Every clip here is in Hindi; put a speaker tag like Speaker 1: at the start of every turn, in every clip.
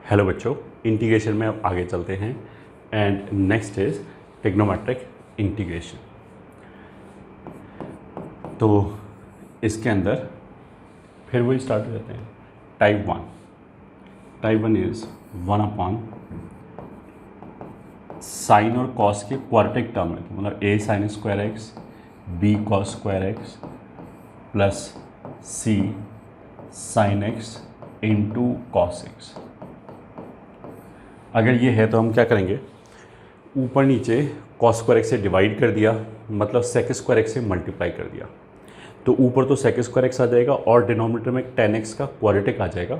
Speaker 1: हेलो बच्चों, इंटीग्रेशन में अब आगे चलते हैं and next is trigonometric integration. तो इसके अंदर फिर वही स्टार्ट हो जाते हैं। टाइप वन इज 1/, साइन और कॉस के क्वाड्रेटिक टर्म में, तो मतलब a sin square x, b cos square x plus c sin x into cos x. अगर ये है तो हम क्या करेंगे, ऊपर नीचे कॉस स्क्वायर एक्स से डिवाइड कर दिया, मतलब सेक स्क्वायर एक्स से मल्टीप्लाई कर दिया, तो ऊपर तो सेक स्क्वायर एक्स आ जाएगा और डिनोमिनेटर में tan x का क्वाड्रेटिक आ जाएगा।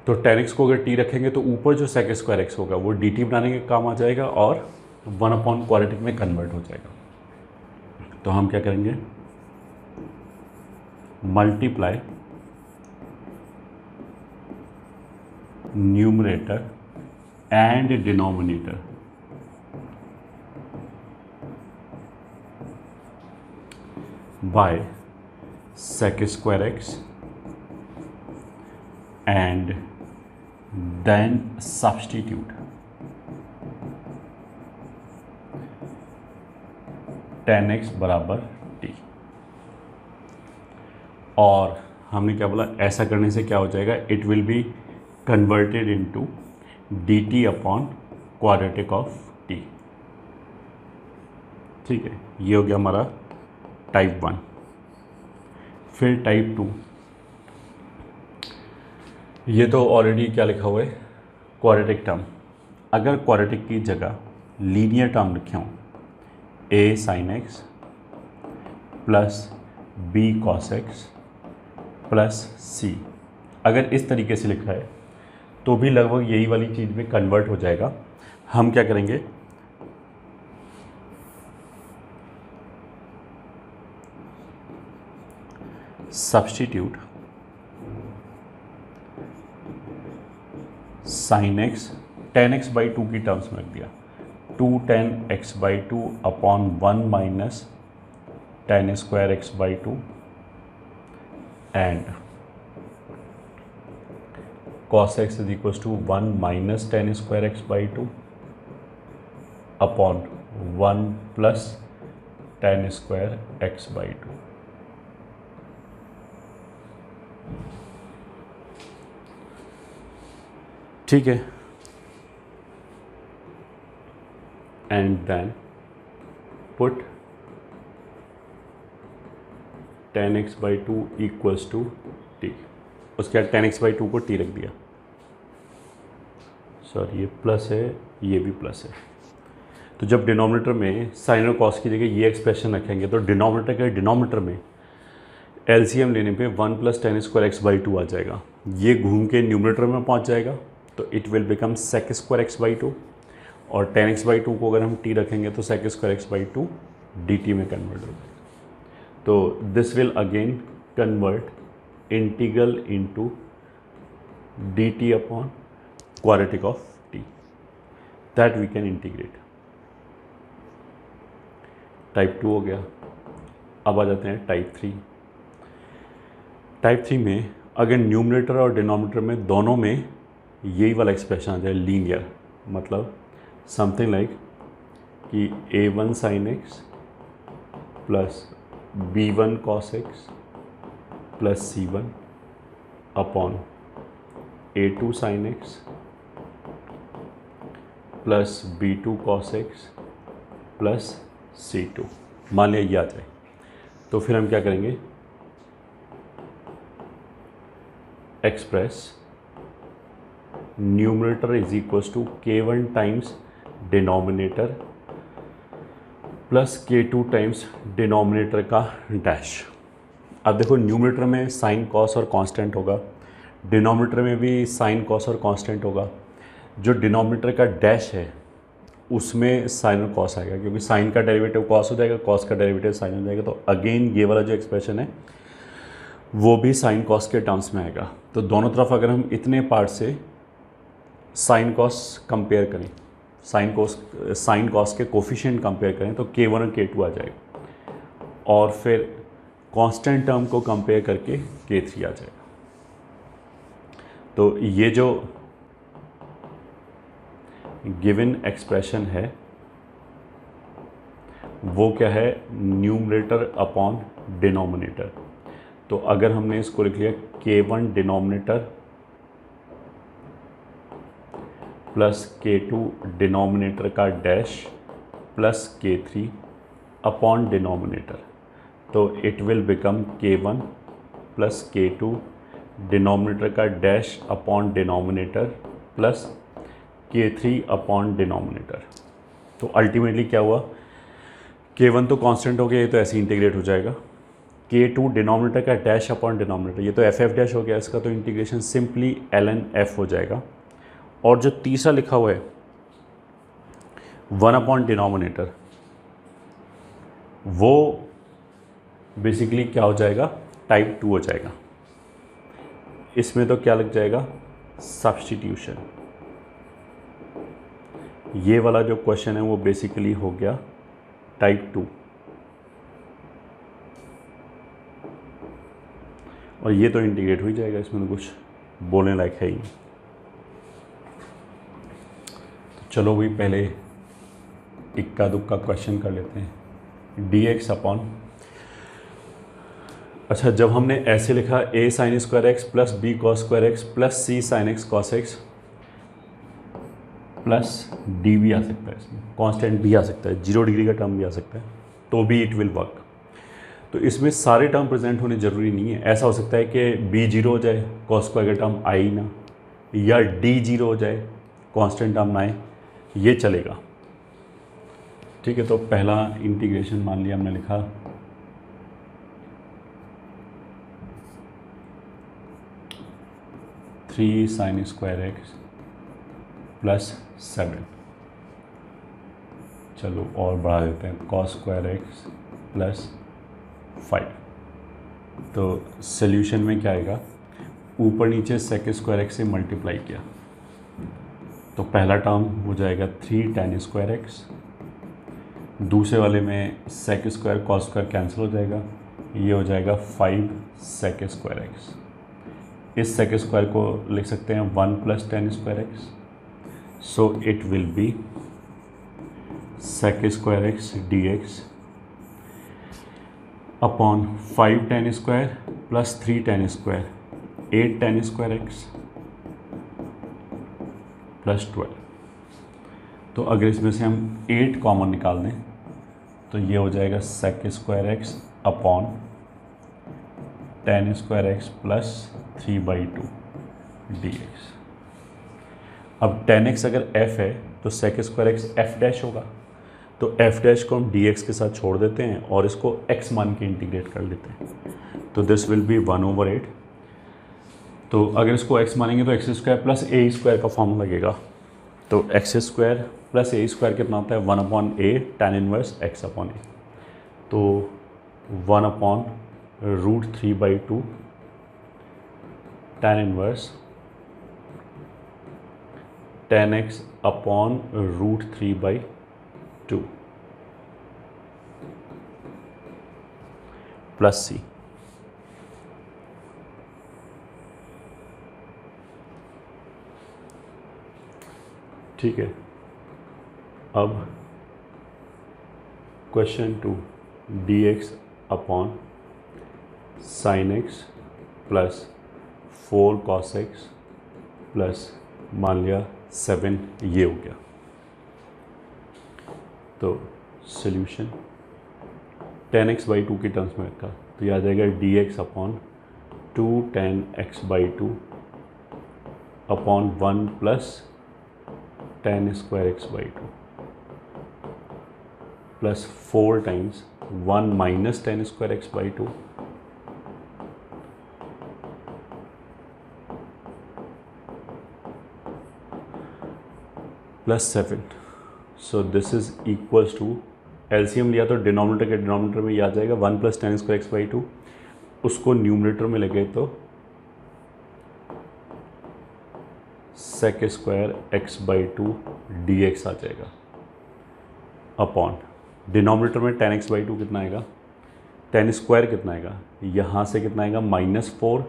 Speaker 1: तो tan x को अगर t रखेंगे तो ऊपर जो सेक स्क्वायर एक्स होगा वो dt बनाने के काम आ जाएगा और 1/, क्वाड्रेटिक में कन्वर्ट हो जाएगा। तो हम क्या करेंगे, multiply numerator and denominator by sec square x and then substitute tan x बराबर t। और हमने क्या बोला, ऐसा करने से क्या हो जाएगा, it will be converted into dt upon quadratic of t। ठीक है, ये हो गया हमारा टाइप 1। फिर टाइप 2, ये तो ऑलरेडी क्या लिखा हुआ है, क्वाड्रेटिक टर्म। अगर क्वाड्रेटिक की जगह लीनियर टर्म लिखे हों, a sin x plus b cos x plus c, अगर इस तरीके से लिखा है तो भी लगभग यही वाली चीज़ में कन्वर्ट हो जाएगा। हम क्या करेंगे, substitute sine x tan x by two की टर्म्स में रख दिया, 2tan x/2 upon 1 minus tan square x/2 and cos x is equal to 1 minus tan square x/2 upon 1 plus tan square x/2। ठीक है, and then put tan x/2 equals to t। उसके बाद tan x/2 को t रख दिया, सॉरी ये प्लस है, ये भी प्लस है। तो जब डिनोमिनेटर में साइन और कॉस की जगह ये एक्सप्रेशन रखेंगे तो डिनोमिनेटर में एलसीएम लेने पे 1 प्लस tan स्क्वायर x/2 आ जाएगा। ये घूम के न्यूमरेटर में पहुंच जाएगा तो it will become sec square x/2, और tan x/2 को अगर हम t रखेंगे तो सेक स्क्वायर x/2 dt में कन्वर्ट हो जाएगा। तो this will again convert integral into dt upon quadratic of t, that we can integrate. Type 2 हो गया। अब आ जाते हैं टाइप 3। टाइप 3 में अगर न्यूमरेटर और डिनोमिनेटर में दोनों में यही वाला एक्सप्रेशन आ जाए लीनियर, मतलब समथिंग लाइक कि a1 sin x plus b1 cos x plus c1 upon a2 sin x plus b2 cos x plus c2, मान लिया ये आ जाए। तो फिर हम क्या करेंगे, express numerator is equals to k1 times denominator plus k2 times denominator का डैश। अब देखो, न्यूमरेटर में साइन कॉस और कांस्टेंट होगा, डिनोमिनेटर में भी साइन कॉस और कांस्टेंट होगा। जो डिनोमिनेटर का डैश है उसमें साइन और कॉस आएगा, क्योंकि साइन का डेरिवेटिव कॉस हो जाएगा, कॉस का डेरिवेटिव साइन हो जाएगा। तो अगेन ये वाला जो एक्सप्रेशन है वो भी साइन कॉस के टर्म्स में आएगा। तो दोनों तरफ अगर हम इतने पार्ट से साइन कॉस कंपेयर करें, साइन कॉस के कोफिशिएंट कंपेयर करें तो k1 और k2 आ जाएगा, और फिर कांस्टेंट टर्म को कंपेयर करके k3 आ जाएगा। तो ये जो गिवन एक्सप्रेशन है वो क्या है, न्यूमरेटर अपॉन डिनोमिनेटर। तो अगर हमने इसको लिख लिया K1 denominator plus K2 denominator का dash plus K3 upon denominator, तो it will become K1 plus K2 denominator का dash upon denominator plus K3 upon denominator. तो अल्टीमेटली क्या हुआ, K1 तो कांस्टेंट हो गया, ये तो ऐसे इंटीग्रेट हो जाएगा। K2 डिनोमिनेटर का डैश अपॉन डिनोमिनेटर, ये तो एफ डैश हो गया, इसका तो इंटीग्रेशन सिंपली ln f हो जाएगा। और जो तीसरा लिखा हुआ है 1 अपॉन डिनोमिनेटर, वो बेसिकली क्या हो जाएगा, टाइप 2 हो जाएगा। इसमें तो क्या लग जाएगा, सब्स्टिट्यूशन। ये वाला जो क्वेश्चन है वो बेसिकली हो गया टाइप 2, और ये तो इंटीग्रेट हो ही जाएगा, इसमें तो कुछ बोलने लायक है ही। तो चलो भाई पहले इक्का दुक्का क्वेश्चन कर लेते हैं। dx अपॉन, अच्छा जब हमने ऐसे लिखा a sine square x plus B cos square x plus c sine x cos x plus D भी आ सकता है, इसमें कांस्टेंट भी आ सकता है, 0 डिग्री का टर्म भी आ सकता है, तो भी इट विल वर्क। तो इसमें सारे टर्म प्रेजेंट होने ज़रूरी नहीं है। ऐसा हो सकता है कि b 0 हो जाए, कॉस स्क्वायर का टर्म आए ही ना, या d 0 हो जाए, कांस्टेंट टर्म ना आए, ये चलेगा। ठीक है, तो पहला इंटीग्रेशन मान लिया हमने लिखा 3 साइन स्क्वायर एक्स प्लस 7, चलो और बढ़ा देते हैं, कॉस स्क्वायर एक्स प्लस 5। तो सॉल्यूशन में क्या आएगा, ऊपर नीचे सेक स्क्वायर एक्स से मल्टीप्लाई किया, तो पहला टर्म हो जाएगा 3 tan स्क्वायर एक्स, दूसरे वाले में sec square cos square cancel हो जाएगा, ये हो जाएगा 5 सेक स्क्वायर एक्स। इस सेक स्क्वायर को लिख सकते हैं 1 plus tan square x, so it will be sec square x D x upon 5 tan square plus 3 tan square 8 tan square x plus 12। तो अगर इसमें से हम 8 कॉमन निकाल दें तो ये हो जाएगा sec square x upon tan square x plus 3/2 dx। अब tan x अगर f है तो sec square x f dash होगा, तो f डैश को हम dx के साथ छोड़ देते हैं और इसको x मान के इंटीग्रेट कर लेते हैं, तो दिस विल बी 1/8। तो अगर इसको x मानेंगे तो x square plus a square का फॉर्म लगेगा, तो x square plus a square कितना होता है, 1/a tan inverse x upon a, तो 1/√3/2 tan inverse tan x upon √3/2 plus c। ठीक है, अब question 2, dx upon sine x plus 4 cos x plus मान लिया 7, ये हो गया। तो सॉल्यूशन tan x/2 की टर्म्स में रखा, तो ये आ जाएगा dx upon 2 tan x/2 upon 1 plus tan square x/2 plus 4 times 1 minus tan square x/2 plus 7। So this is equals to, LCM लिया तो डिनोमिनेटर के डिनोमिनेटर में ये आ जाएगा 1 प्लस tan स्क्वायर x/2, उसको न्यूमरेटर में लगे तो सेक स्क्वायर x/2 dx आ जाएगा अपॉन डिनोमिनेटर में tan x/2 कितना आएगा, tan स्क्वायर कितना आएगा, यहाँ से कितना आएगा -4,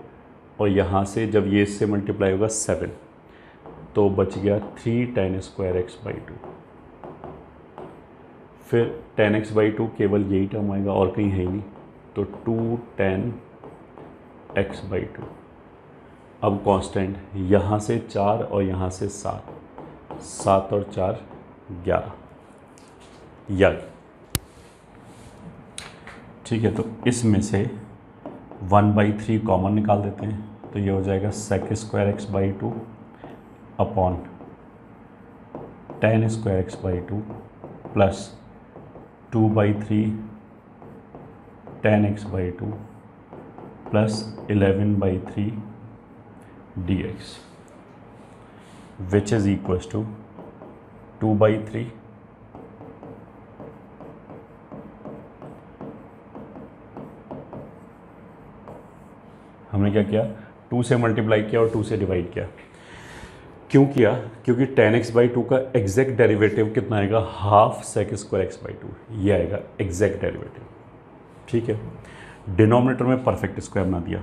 Speaker 1: और यहाँ से जब ये इससे मल्टीप्लाई होगा 7, तो बच गया 3 tan स्क्वायर एक्स बाई 2। फिर tan x बाई 2 केवल यही टर्म आएगा और कहीं है ही नहीं, तो 2 tan x बाई 2। अब कांस्टेंट यहाँ से 4 और यहाँ से 7, 7 और 4 11 याद। ठीक है, तो इसमें से 1/3 कॉमन निकाल देते हैं, तो ये हो जाएगा sec square x by 2 upon tan square x by 2 plus 2/3 tan x by 2 plus 11/3 dx which is equals to 2/3 हमने क्या किया, 2 से मल्टीप्लाई किया और 2 से डिवाइड किया। क्यों किया? क्योंकि tan x बाई 2 का एग्जैक्ट डेरिवेटिव कितना आएगा, half sec square x by 2, ये आएगा एग्जैक्ट डेरिवेटिव। ठीक है, डिनोमिनेटर में परफेक्ट स्क्वायर बना दिया,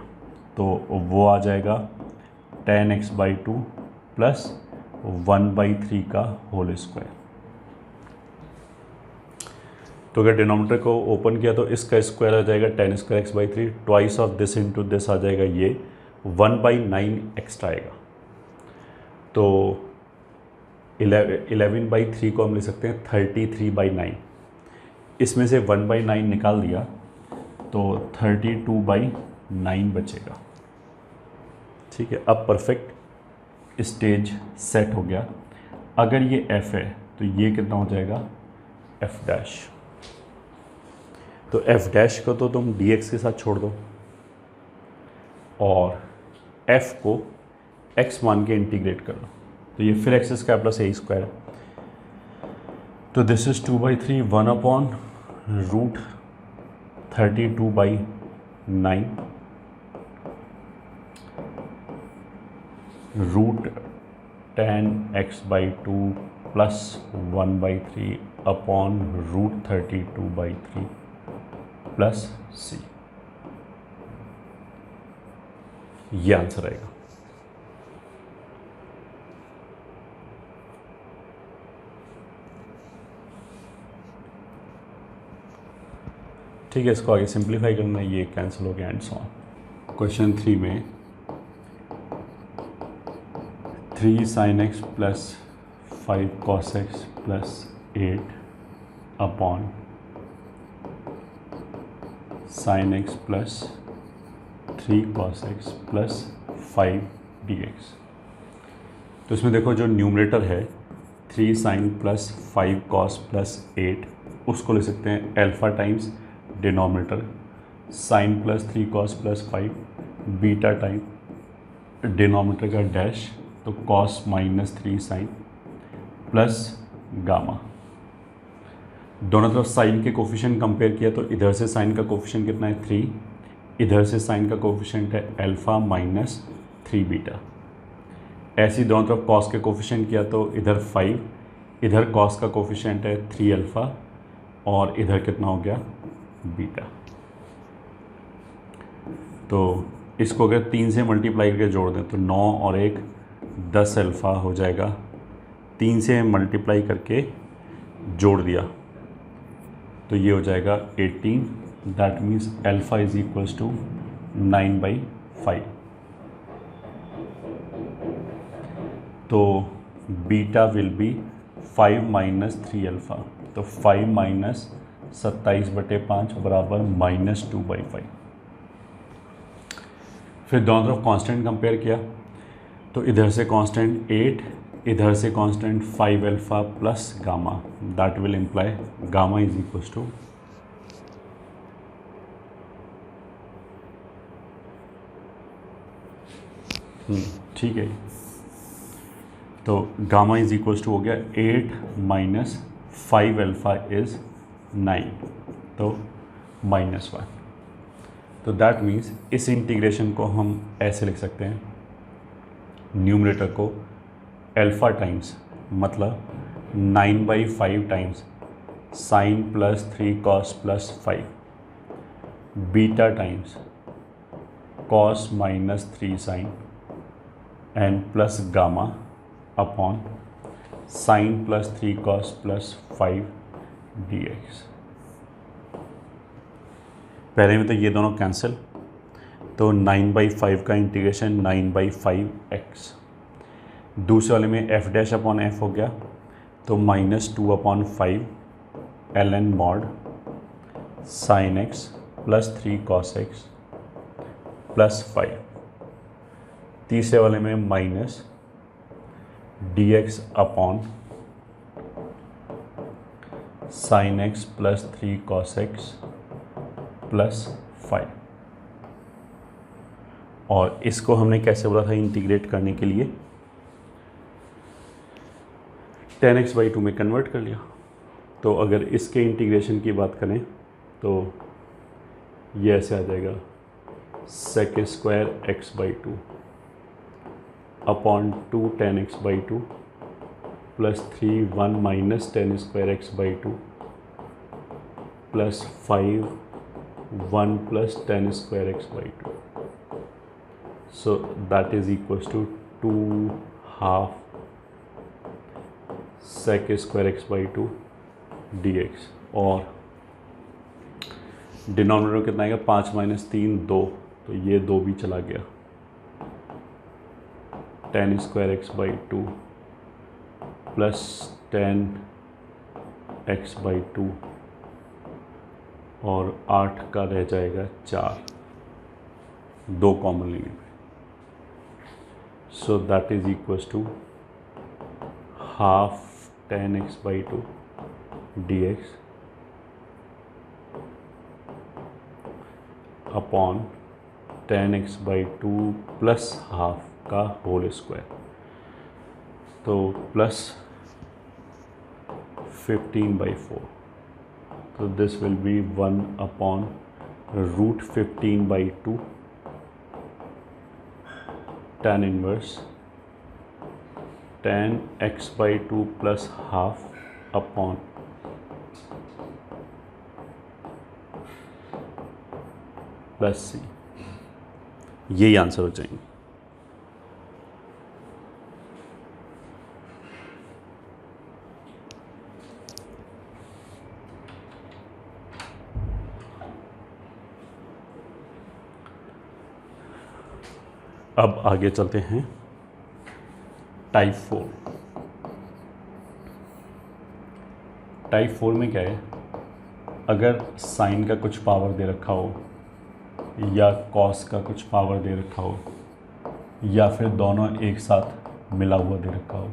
Speaker 1: तो वो आ जाएगा tan x बाई 2 प्लस 1/3 का होल स्क्वायर। तो अगर डिनोमिनेटर को ओपन किया तो इसका स्क्वायर आ जाएगा tan square x by 3, twice of this into this आ जाएगा, ये 1/9 एक्स्ट्रा आएगा। तो 11/3 को हम ले सकते हैं 33/9, इसमें से 1/9 निकाल दिया तो 32/9 बचेगा। ठीक है, अब परफेक्ट स्टेज सेट हो गया। अगर ये f है तो ये कितना हो जाएगा, f डैश। तो f डैश को तो तुम dx के साथ छोड़ दो और f को x मान के इंटीग्रेट कर लो, तो ये फिर x square plus a square है। तो this is 2/3 1 upon root 32/9 root tan x by 2 plus 1/3 upon root 32/3 plus c, ये आंसर आएगा। ठीक है, इसको आगे सिंप्लीफाई करना है, ये कैंसिल हो गया एंड सो ऑन। क्वेश्चन 3 में 3 sin x plus 5 cos x plus 8 upon sin x plus 3 cos x plus 5 dx। तो इसमें देखो जो न्यूमरेटर है 3 sin प्लस 5 cos प्लस 8, उसको ले सकते हैं alpha times denominator sin plus 3 cos plus 5 beta time denominator का डैश, तो cos minus 3 sin plus gamma. दोनों तरफ साइन के कोफिशिएंट कंपेयर किया तो इधर से साइन का कोफिशिएंट कितना है 3, इधर से साइन का कोफिशिएंट है अल्फ़ा माइनस 3 बीटा। ऐसे ही दोनों तरफ कॉस के कोफिशिएंट किया तो इधर 5, इधर कॉस का कोफिशिएंट है 3 अल्फ़ा और इधर कितना हो गया बीटा। तो इसको अगर 3 से मल्टीप्लाई करके जोड़ दें तो 9 और 1 10 अल्फ़ा हो जाएगा। 3 से मल्टीप्लाई करके जोड़ दिया तो ये हो जाएगा 18, that means alpha is equals to 9/5। तो beta will be 5 minus 3 alpha, तो 5 माइनस 27/5 बराबर -2/5। फिर दोनों तरफ कांस्टेंट कंपेयर किया तो इधर से कांस्टेंट 8, इधर से constant 5 alpha plus gamma, that will imply gamma is equals to ठीक है। तो गामा इज इक्वल्स टू हो गया 8 माइनस 5 अल्फ़ा इज़ 9, तो -1। तो दैट मीन्स इस इंटीग्रेशन को हम ऐसे लिख सकते हैं, न्यूमरेटर को अल्फ़ा टाइम्स मतलब 9/5 times sine plus 3 cos plus 5, beta times cos minus 3 sine and plus gamma upon sine plus 3 cos plus 5 dx। पहले में तो ये दोनों कैंसिल, तो 9/5 का इंटीग्रेशन 9/5x। दूसरे वाले में f डैश अपॉन f हो गया, तो -2/5 ln mod sign x plus 3 cos x plus 5। तीसरे वाले में minus dx upon sign x plus 3 cos x plus 5। और इसको हमने कैसे बोला था इंटीग्रेट करने के लिए, 10x/2 में कन्वर्ट कर लिया। तो अगर इसके इंटीग्रेशन की बात करें तो ये ऐसे आ जाएगा sec² x/2 upon 2 10x/2 plus 3 1 minus 10² x/2 plus 5 1 plus 10² x/2। So that is equals to 2/2 sec² x/2 dx। और डिनोमिनेटर कितना आएगा, 5 - 3 2, तो ये 2 भी चला गया, 10² x/2 प्लस 10x/2 और 8 का रह जाएगा 4, 2 कॉमन लेंगे। So that is equals to half 10x/2 dx upon 10x/2 plus half का होल स्क्वायर, तो प्लस 15/4। तो this will be 1 upon root 15/2 tan inverse 10x/2 plus half upon plus c. यही आंसर हो जाएंगे। अब आगे चलते हैं टाइप 4। टाइप 4 में क्या है, अगर साइन का कुछ पावर दे रखा हो या कॉस का कुछ पावर दे रखा हो या फिर दोनों एक साथ मिला हुआ दे रखा हो,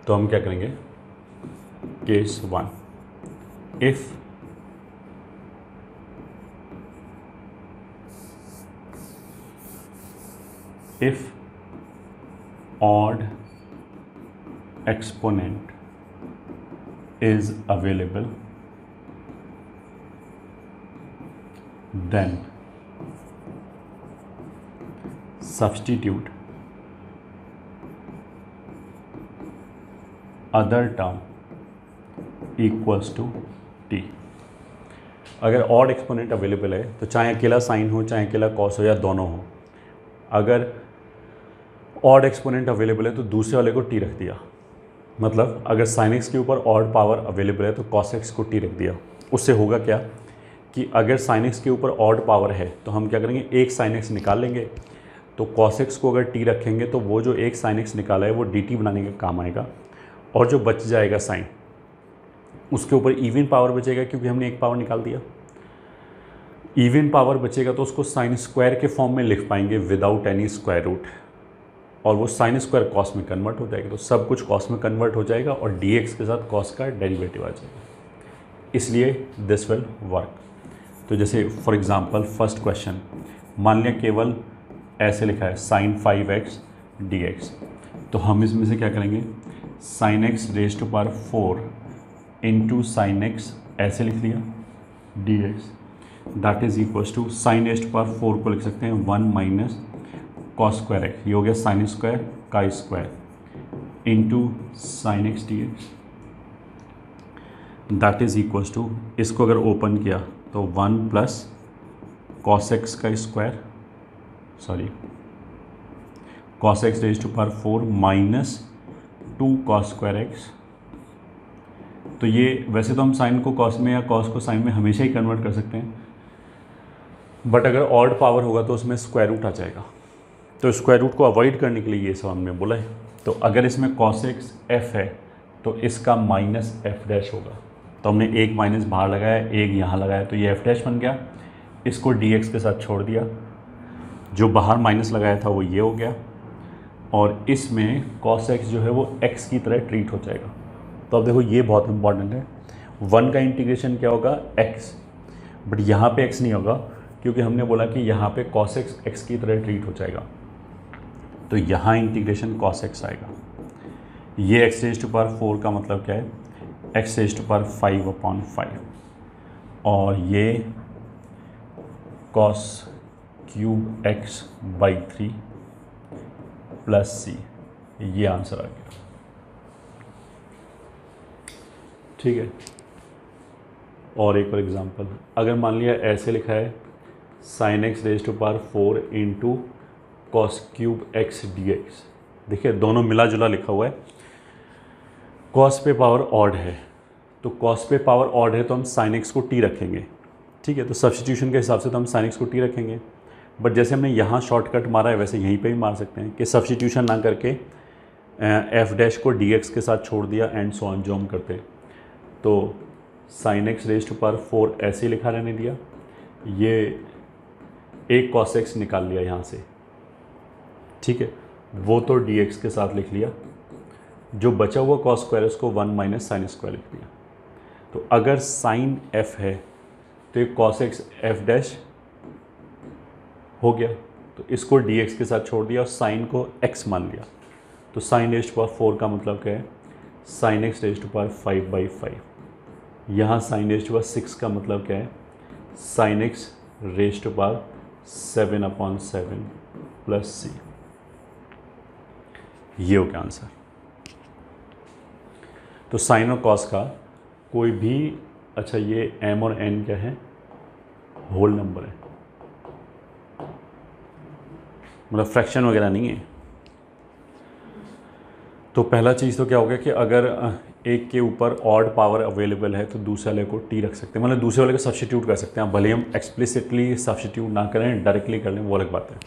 Speaker 1: तो हम क्या करेंगे, case 1, if odd exponent is available, then substitute other term equals to t। अगर ऑड एक्सपोनेंट अवेलेबल है तो चाहे अकेला साइन हो चाहे अकेला कॉस हो या दोनों हो, अगर ऑड एक्सपोनेंट अवेलेबल है तो दूसरे वाले को टी रख दिया। मतलब अगर साइन एक्स के ऊपर ऑड पावर अवेलेबल है तो कॉस एक्स को टी रख दिया। उससे होगा क्या कि अगर साइन एक्स के ऊपर ऑड पावर है तो हम क्या करेंगे, एक साइन एक्स निकाल लेंगे, तो कॉस एक्स को अगर टी रखेंगे तो वो जो एक साइन एक्स निकाला है वो डी टी बनाने का काम आएगा, और जो बच जाएगा साइन उसके ऊपर इवन पावर बचेगा क्योंकि हमने एक पावर निकाल दिया। इवन पावर बचेगा तो उसको साइन स्क्वायर के फॉर्म में लिख पाएंगे विदाउट एनी स्क्वायर रूट, और वो साइन स्क्वायर कॉस में कन्वर्ट हो जाएगा। तो सब कुछ कॉस में कन्वर्ट हो जाएगा और dx के साथ कॉस का डेरिवेटिव आ जाएगा, इसलिए दिस विल वर्क। तो जैसे फॉर एग्जांपल फर्स्ट क्वेश्चन, मान लिया केवल ऐसे लिखा है साइन 5x dx, तो हम इसमें से क्या करेंगे, sine x raise to power 4 into sine x ऐसे लिख लिया dx, that is equals to sine raise to power 4 को लिख सकते हैं 1 माइनस कॉस स्क्वायर एक्स, ये हो गया साइन स्क्वायर का square into sine x D x, that is equals to, इसको अगर ओपन किया तो 1 प्लस कॉस एक्स का square sorry cos x raise to power 4 minus 2 cos square x. तो ये वैसे तो हम साइन को कॉस में या कॉस को साइन में हमेशा ही कन्वर्ट कर सकते हैं, बट अगर ऑड पावर होगा तो उसमें स्क्वायर रूट आ जाएगा। तो स्क्वायर रूट को अवॉइड करने के लिए ये सब हमने बोला है। तो अगर इसमें cos x f है तो इसका माइनस एफ डैश होगा। तो हमने एक माइनस बाहर लगाया, एक यहाँ लगाया, तो ये एफ डैश बन गया। इसको dx के साथ छोड़ दिया, जो बाहर माइनस लगाया था वो ये हो गया, और इसमें cos x जो है वो x की तरह ट्रीट हो जाएगा। तो अब देखो ये बहुत इंपॉर्टेंट है, 1 का इंटीग्रेशन क्या होगा x, बट यहाँ पे x नहीं होगा क्योंकि हमने बोला कि यहाँ पे cos x x की तरह ट्रीट हो जाएगा। तो यहाँ इंटीग्रेशन cos x आएगा। ये x रेज टू पावर 4 का मतलब क्या है, x रेज टू पावर 5/5, और ये cos cube x by 3 plus c, ये आंसर आ गया। ठीक है। और एक और एग्जांपल, अगर मान लिया ऐसे लिखा है sin x raise to power 4 into cos cube x dx। देखिए दोनों मिला जुला लिखा हुआ है, कॉस पे पावर ऑड है, तो कॉस पे पावर ऑड है तो हम sin x को t रखेंगे। ठीक है, तो सब्स्टिट्यूशन के हिसाब से तो हम sin x को t रखेंगे, बट जैसे हमने यहाँ शॉर्टकट मारा है वैसे यहीं पे भी मार सकते हैं कि सब्स्टिट्यूशन ना करके एफ डैश को dx के साथ छोड़ दिया एंड सो ऑन जो हम करते। तो sin x raise to power 4 ऐसे लिखा रहने दिया, ये एक cos x निकाल लिया यहाँ से। ठीक है, वो तो dx के साथ लिख लिया, जो बचा हुआ cos स्क्वायर उसको 1 माइनस साइन स्क्वायर लिख दिया। तो अगर sin f है तो ये cos x f डैश हो गया, तो इसको dx के साथ छोड़ दिया और sin को x मान लिया। तो sin रेज टू पावर 4 का मतलब क्या है, sin x raise to power 5/5। यहाँ sin रेज टू पावर 6 का मतलब क्या है, sin x raise to power 7/7 plus c। ये हो गया आंसर। तो साइन और कॉस का कोई भी, अच्छा ये m और n क्या है, होल नंबर है, मतलब फ्रैक्शन वगैरह नहीं है। तो पहला चीज़ तो क्या हो गया कि अगर एक के ऊपर ऑड पावर अवेलेबल है तो दूसरे वाले को टी रख सकते हैं, मतलब दूसरे वाले को सब्स्टिट्यूट कर सकते हैं। भले हम एक्सप्लिसिटली सब्स्टिट्यूट ना करें, डायरेक्टली कर लें, वो अलग बात है।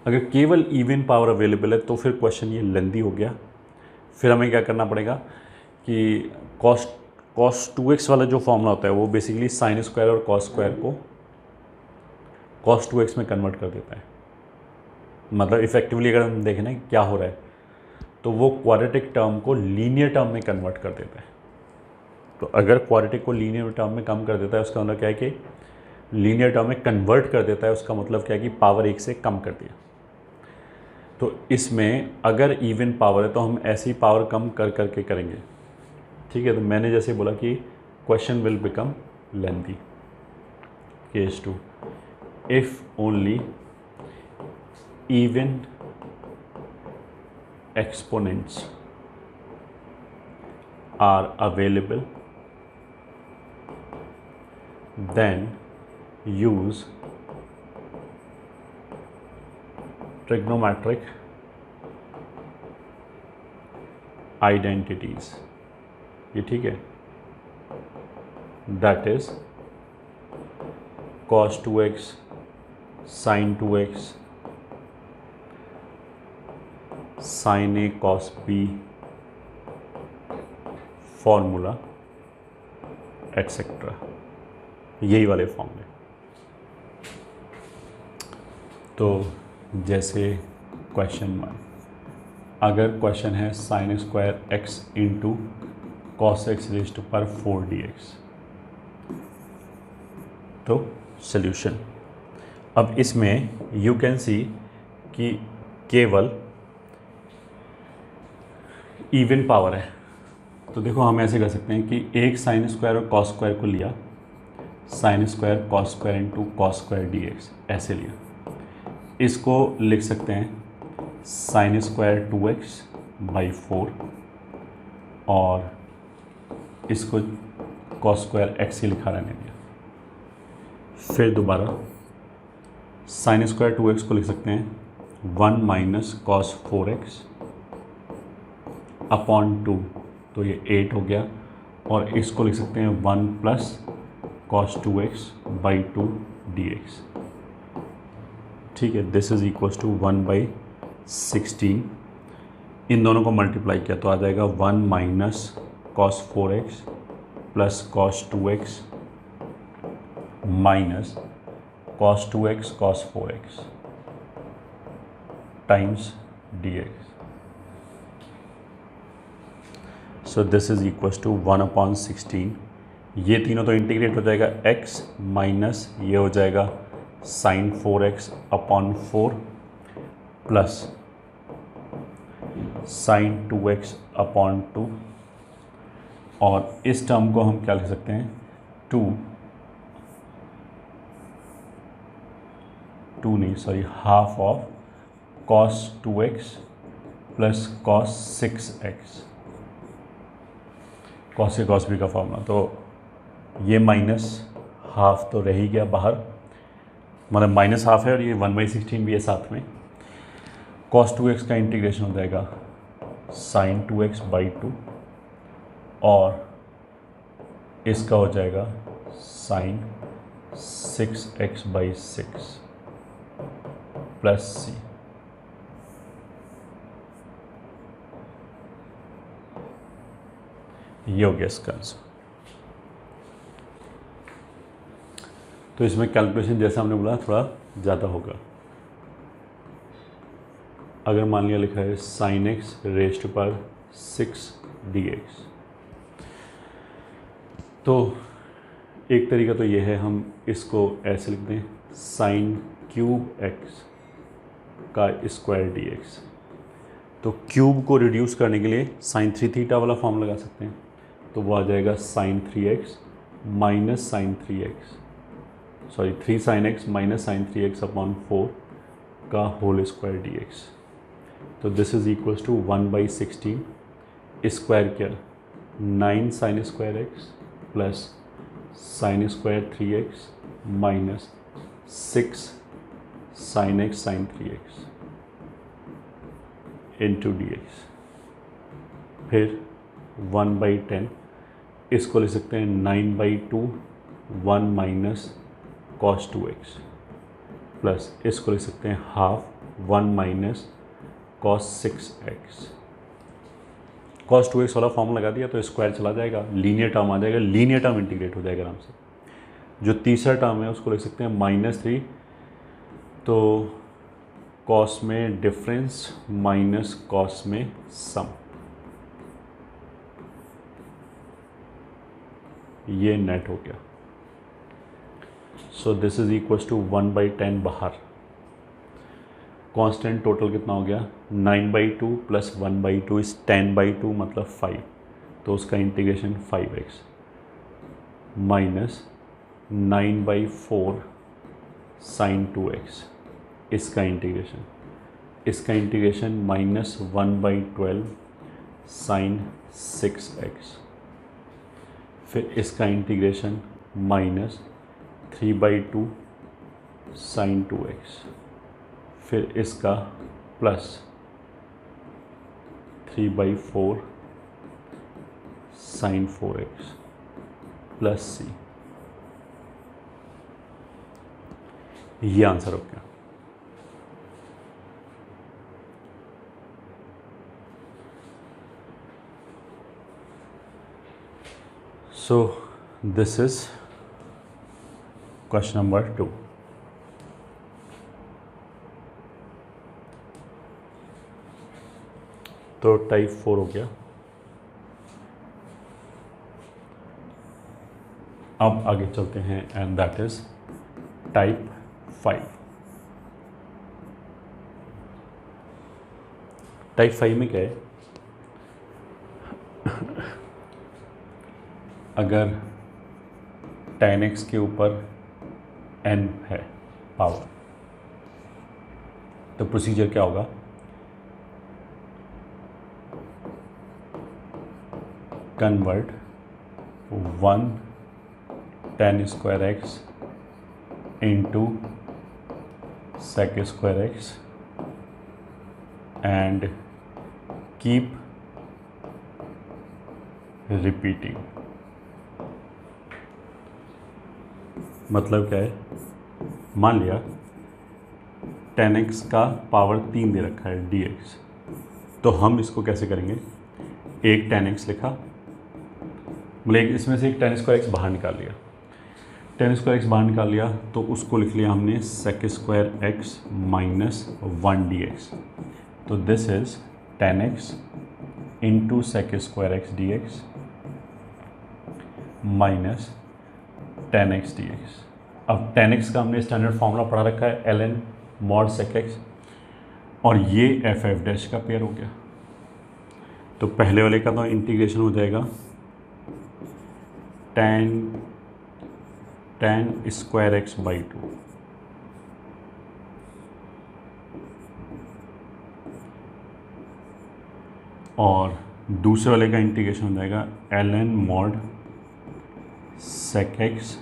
Speaker 1: अगर केवल इवन पावर अवेलेबल है तो फिर क्वेश्चन ये लेंदी हो गया। फिर हमें क्या करना पड़ेगा कि कॉस 2x वाला जो फॉर्मूला होता है वो बेसिकली साइन स्क्वायर और कॉस स्क्वायर को कॉस 2x में कन्वर्ट कर देता है। मतलब इफेक्टिवली अगर हम देखें ना क्या हो रहा है, तो वो क्वाड्रेटिक टर्म को लीनियर टर्म में कन्वर्ट कर देता है। तो अगर क्वाड्रेटिक को लीनियर टर्म में कम कर देता है, उसका मतलब क्या है कि लीनियर टर्म में कन्वर्ट कर देता है, उसका मतलब क्या है कि पावर 1 से कम कर दिया। तो इसमें अगर इवन पावर है तो हम ऐसी ही पावर कम कर करके करेंगे। ठीक है, तो मैंने जैसे बोला कि question will become lengthy. Case 2, if only even exponents are available, then use trigonometric identities। ये ठीक है, that is cos 2x sin 2x sin a cos b formula etcetera, यही वाले फॉर्मूले। तो जैसे क्वेश्चन 1, अगर क्वेश्चन है sine square x into cos x raise to power 4 dx, तो सॉल्यूशन। अब इसमें यू कैन सी कि केवल इवन पावर है। तो देखो हम ऐसे कर सकते हैं कि एक साइन स्क्वायर और कॉस स्क्वायर को लिया, sine square cos square into cos square dx ऐसे लिया। इसको लिख सकते हैं साइन स्क्वायर 2x/4 और इसको कॉस स्क्वायर x ही लिखा रहने दिया। फिर दोबारा साइन स्क्वायर 2x को लिख सकते हैं 1 माइनस कॉस 4x अपॉन 2, तो ये 8 हो गया। और इसको लिख सकते हैं 1 plus cos 2x by 2 dx। ठीक है, दिस इज इक्वल्स टू 1/16। इन दोनों को मल्टीप्लाई किया तो आ जाएगा 1 minus cos 4x plus cos 2x minus cos 2x cos 4x times dx। So this is equals to 1/16। ये तीनों तो इंटीग्रेट हो जाएगा x माइनस ये हो जाएगा sine 4x upon 4 plus sine 2x upon 2, और इस टर्म को हम क्या लिख सकते हैं 1/2 of cos 2x plus cos 6x। Cos से कॉस बी का फॉर्मूला, तो ये माइनस हाफ तो रह ही गया बाहर, मतलब माइनस हाफ है और ये 1/16 भी है साथ में। कॉस 2x का इंटीग्रेशन हो जाएगा साइन 2x बाई 2, और इसका हो जाएगा sign 6x by 6 plus c. ये हो गया इसका आंसर। तो इसमें कैलकुलेशन जैसा हमने बोला थोड़ा ज़्यादा होगा। अगर मान लिया लिखा है साइन एक्स रेस्ट पर 6 dx, तो एक तरीका तो ये है हम इसको ऐसे लिख दें साइन क्यूब एक्स का स्क्वायर dx। तो क्यूब को रिड्यूस करने के लिए साइन 3 थीटा वाला फॉर्म लगा सकते हैं, तो वो आ जाएगा sine 3x minus sine 3x, sorry 3 sine x minus sine 3x upon 4 का होल स्क्वायर dx। तो this is equals to 1/16 square क्या 9 sine square x plus sine square 3x minus 6 sine x sine 3x into dx। फिर 1/10, इसको लिख सकते हैं 9/2 1 माइनस कॉस 2x प्लस इसको लिख सकते हैं half 1 minus cos 6x। Cos 2x वाला फॉर्म लगा दिया तो स्क्वायर चला जाएगा, लीनियर टर्म आ जाएगा, लीनियर टर्म इंटीग्रेट हो जाएगा आराम से। जो तीसरा टर्म है उसको लिख सकते हैं -3, तो कॉस में डिफरेंस माइनस कॉस में सम, ये नेट हो गया। So this is equals to 1/10 बाहर। कांस्टेंट टोटल कितना हो गया 9/2 प्लस 1/2 इज 10/2 मतलब 5, तो उसका integration 5x minus 9/4 sign 2x, इसका इंटीग्रेशन माइनस 1/12 साइन 6x, फिर इसका इंटीग्रेशन माइनस 3/2 साइन 2x, फिर इसका plus 3/4 sign 4x plus c. ये आंसर हो गया। So this is question number 2. तो टाइप 4 हो गया। अब आगे चलते हैं and that is type 5। Type 5 में क्या है, अगर tan x के ऊपर n है पावर, तो प्रोसीजर क्या होगा, convert 1 tan square x into sec square x and keep repeating। मतलब क्या है, मान लिया tan x का पावर 3 दे रखा है dx, तो हम इसको कैसे करेंगे, एक tan x लिखा, मतलब इसमें से एक tan स्क्वायर x बाहर निकाल लिया, tan स्क्वायर x बाहर निकाल लिया तो उसको लिख लिया हमने sec square x minus 1 dx। तो this is tan x into sec square x dx minus tan x dx। अब tan x का हमने स्टैंडर्ड फॉर्मूला पढ़ा रखा है ln mod sec x, और ये एफ डैश का पेयर हो गया। तो पहले वाले का तो इंटीग्रेशन हो जाएगा tan स्क्वायर एक्स बाई 2, और दूसरे वाले का इंटीग्रेशन हो जाएगा ln mod sec x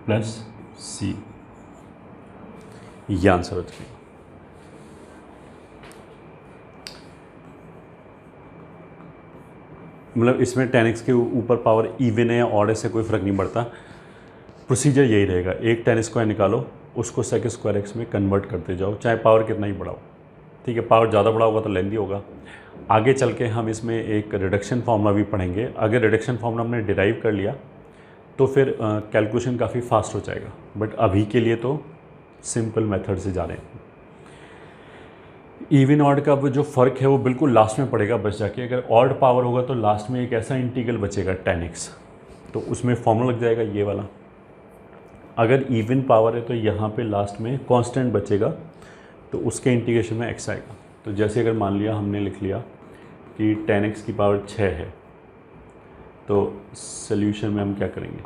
Speaker 1: plus c। ये आंसर हो जाएगा। मतलब इसमें tan x के ऊपर पावर इवन है या ऑड है, से कोई फ़र्क नहीं पड़ता, प्रोसीजर यही रहेगा, एक tan स्क्वायर निकालो, उसको sec स्क्वायर x में कन्वर्ट करते जाओ, चाहे पावर कितना ही बड़ा हो। ठीक है, पावर ज़्यादा बड़ा होगा तो लेंदी होगा। आगे चल के हम इसमें एक रिडक्शन फार्मूला भी पढ़ेंगे। अगर रिडक्शन फार्मूला हमने डिराइव कर लिया तो फिर कैलकुलेशन काफ़ी फास्ट हो जाएगा, बट अभी के लिए तो सिंपल मेथड से जा रहे हैं। इवन ऑड का जो फ़र्क है वो बिल्कुल लास्ट में पड़ेगा बच जाके। अगर ऑड पावर होगा तो लास्ट में एक ऐसा इंटीग्रल बचेगा tan x, तो उसमें फॉर्मूला लग जाएगा ये वाला। अगर इवन पावर है तो यहाँ पे लास्ट में कांस्टेंट बचेगा, तो उसके इंटीग्रेशन में x आएगा। तो जैसे अगर मान लिया हमने लिख लिया कि tan x की पावर 6 है, तो सोल्यूशन में हम क्या करेंगे,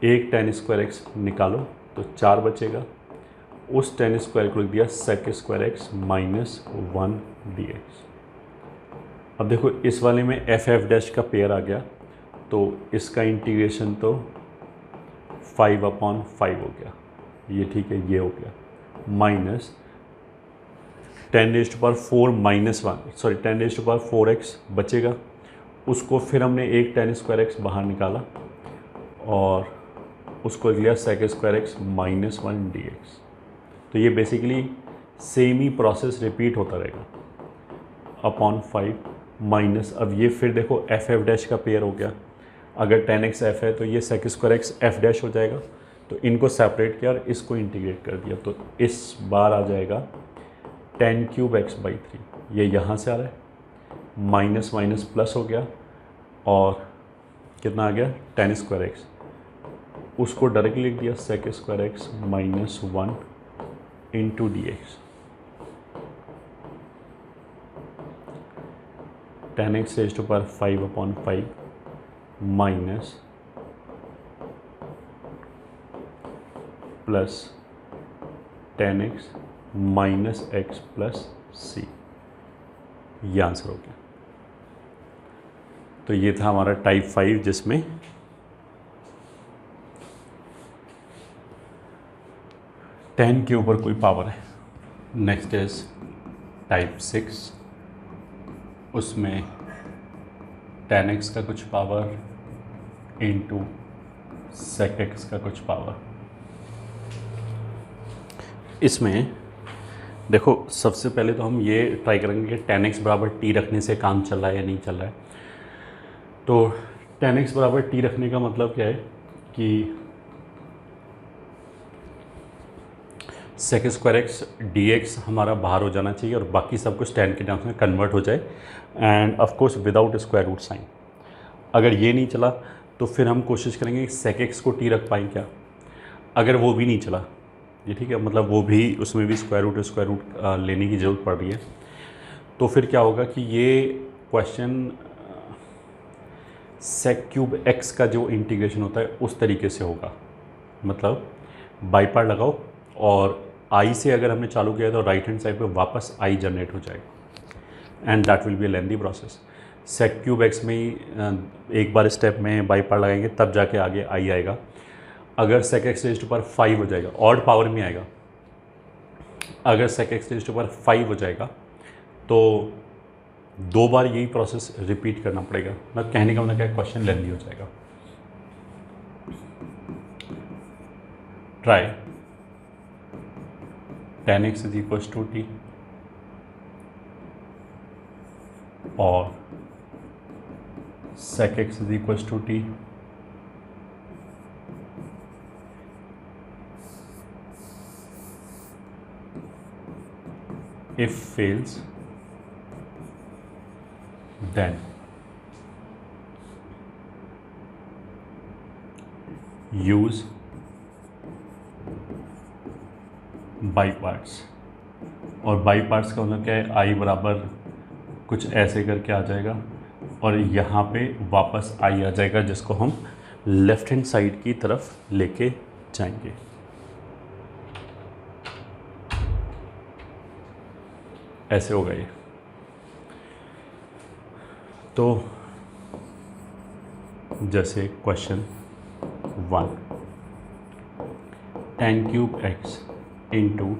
Speaker 1: एक tan स्क्वायर x निकालो तो 4 बचेगा, उस tan स्क्वायर को लिख दिया sec square x minus 1 dx। अब देखो इस वाले में एफ डैश का पेयर आ गया, तो इसका इंटीग्रेशन तो 5/5 हो गया, ये ठीक है, ये हो गया, माइनस 10⁻⁴ बचेगा, उसको फिर हमने एक tan स्क्वायर x बाहर निकाला और उसको लिया sec square x minus 1 dx। तो ये बेसिकली सेम ही प्रोसेस रिपीट होता रहेगा अपॉन 5 माइनस। अब ये फिर देखो एफ डैश का पेयर हो गया, अगर tan x f है तो ये sec square x f dash हो जाएगा, तो इनको सेपरेट किया और इसको इंटीग्रेट कर दिया, तो इस बार आ जाएगा tan³ x बाई 3, ये यहाँ से आ रहा है, माइनस माइनस प्लस हो गया, और कितना आ गया tan स्क्वायर x, उसको डायरेक्टली लिख दिया sec square x minus 1 into dx। tan x raise to power 5/5 minus plus tan x minus x plus c, ये आंसर हो गया। तो ये था हमारा टाइप 5 जिसमें tan के ऊपर कोई पावर है। नेक्स्ट इज टाइप 6, उसमें tan x का कुछ पावर इंटू sec x का कुछ पावर। इसमें देखो सबसे पहले तो हम ये ट्राई करेंगे कि tan x बराबर t रखने से काम चल रहा है या नहीं चल रहा है। तो tan x बराबर t रखने का मतलब क्या है कि sec स्क्वायर x dx हमारा बाहर हो जाना चाहिए और बाकी सब कुछ tan के टर्म्स में कन्वर्ट हो जाए, and of course without square root sign. अगर ये नहीं चला तो फिर हम कोशिश करेंगे कि sec x को t रख पाएँ क्या। अगर वो भी नहीं चला, ये ठीक है, मतलब वो भी, उसमें भी स्क्वायर रूट लेने की ज़रूरत पड़ रही है, तो फिर क्या होगा कि ये क्वेश्चन sec³ x का जो इंटीग्रेशन होता है उस तरीके से होगा, मतलब बाई पार्ट लगाओ और i से अगर हमने चालू किया तो राइट हैंड साइड पे वापस i जनरेट हो जाएगा, and that will be a lengthy process. sec³ x में ही एक बार स्टेप में बाई पार्ट लगाएंगे तब जाके आगे i आएगा। अगर sec x raise to power 5 हो जाएगा, ऑड पावर में आएगा, अगर sec x raise to power 5 हो जाएगा तो 2 बार यही प्रोसेस रिपीट करना पड़ेगा। मतलब कहने का मतलब क्या, क्वेश्चन लेंथी हो जाएगा। Try tan x is equals to t और sec x is equals to t। If fails, then use by parts. और बाई पार्ट्स का मतलब क्या है, i बराबर कुछ ऐसे करके आ जाएगा और यहाँ पे वापस i आ जाएगा, जिसको हम लेफ्ट हैंड साइड की तरफ लेके जाएंगे। ऐसे होगा ये। तो जैसे question 1, tan cube x into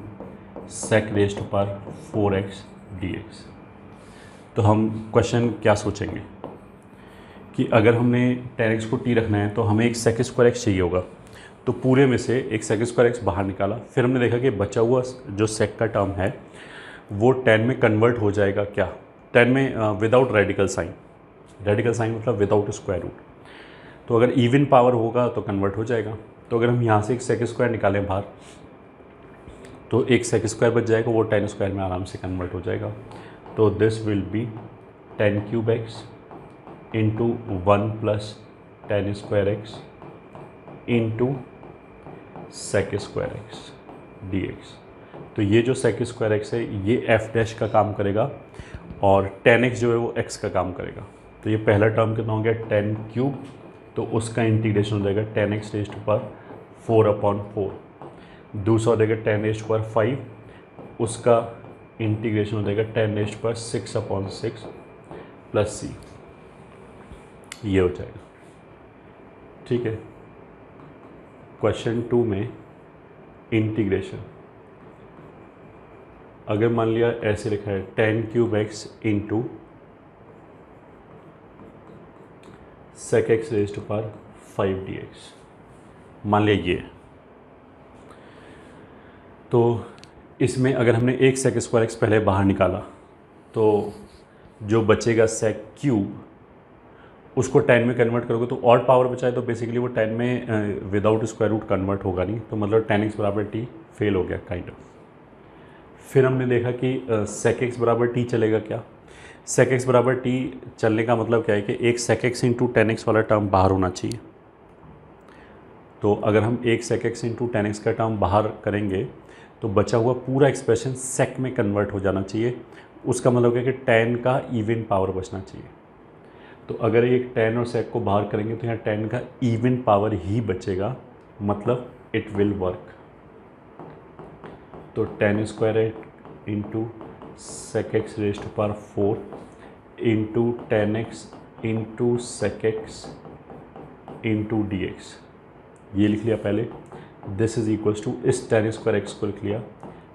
Speaker 1: sec raise to power 4x dx। तो हम क्वेश्चन क्या सोचेंगे कि अगर हमने tan x को t रखना है तो हमें एक sec स्क्वायर x चाहिए होगा। तो पूरे में से एक sec स्क्वायर x बाहर निकाला, फिर हमने देखा कि बचा हुआ जो sec का टर्म है वो tan में कन्वर्ट हो जाएगा। क्या tan में without radical sign, radical sign मतलब विदाउट स्क्वायर रूट। तो अगर इवन पावर होगा तो कन्वर्ट हो जाएगा। तो अगर हम यहाँ से एक सेक स्क्वायर निकालें बाहर तो एक सेक स्क्वायर बच जाएगा, वो tan स्क्वायर में आराम से कन्वर्ट हो जाएगा। तो this will be tan cube x into 1 plus tan square x into sec square x D x. तो ये जो सेक स्क्वायर एक्स है ये एफ डैश का काम करेगा और tan एक्स जो है वो एक्स का काम करेगा। तो ये पहला टर्म कितना हो गया, tan क्यूब, तो उसका इंटीग्रेशन हो जाएगा tan x raise to power 4/4। दूसरा हो जाएगा tan रेज़ टू पावर 5, उसका इंटीग्रेशन हो जाएगा tan raise to power 6/6 plus c। ये हो जाएगा। ठीक है। क्वेश्चन 2 में इंटीग्रेशन अगर मान लिया ऐसे लिखा है tan cube x into sec x raise to power 5 dx, मान लिया ये। तो इसमें अगर हमने एक सेक स्क्वायर एक्स पहले बाहर निकाला तो जो बचेगा सेक क्यूब, उसको tan में कन्वर्ट करोगे तो और पावर बचाए तो बेसिकली वो tan में विदाउट स्क्वायर रूट कन्वर्ट होगा नहीं। तो मतलब tan एक्स बराबर टी फेल हो गया काइंड ऑफ। फिर हमने देखा कि सेक एक्स बराबर टी चलेगा क्या। सेक एक्स बराबर टी चलने का मतलब क्या है कि एक sec x into tan x वाला टर्म बाहर होना चाहिए। तो अगर हम एक sec x into tan x का टर्म बाहर करेंगे तो बचा हुआ पूरा एक्सप्रेशन सेक में कन्वर्ट हो जाना चाहिए। उसका मतलब है कि tan का इवन पावर बचना चाहिए। तो अगर एक tan और सेक को बाहर करेंगे तो यहाँ tan का इवन पावर ही बचेगा, मतलब इट विल वर्क। तो tan स्क्वायर एट into sec x raise to power 4 into tan x into sec x into d x, ये लिख लिया पहले। दिस इज इक्वल्स टू इस tan स्क्वायर एक्स को लिख लिया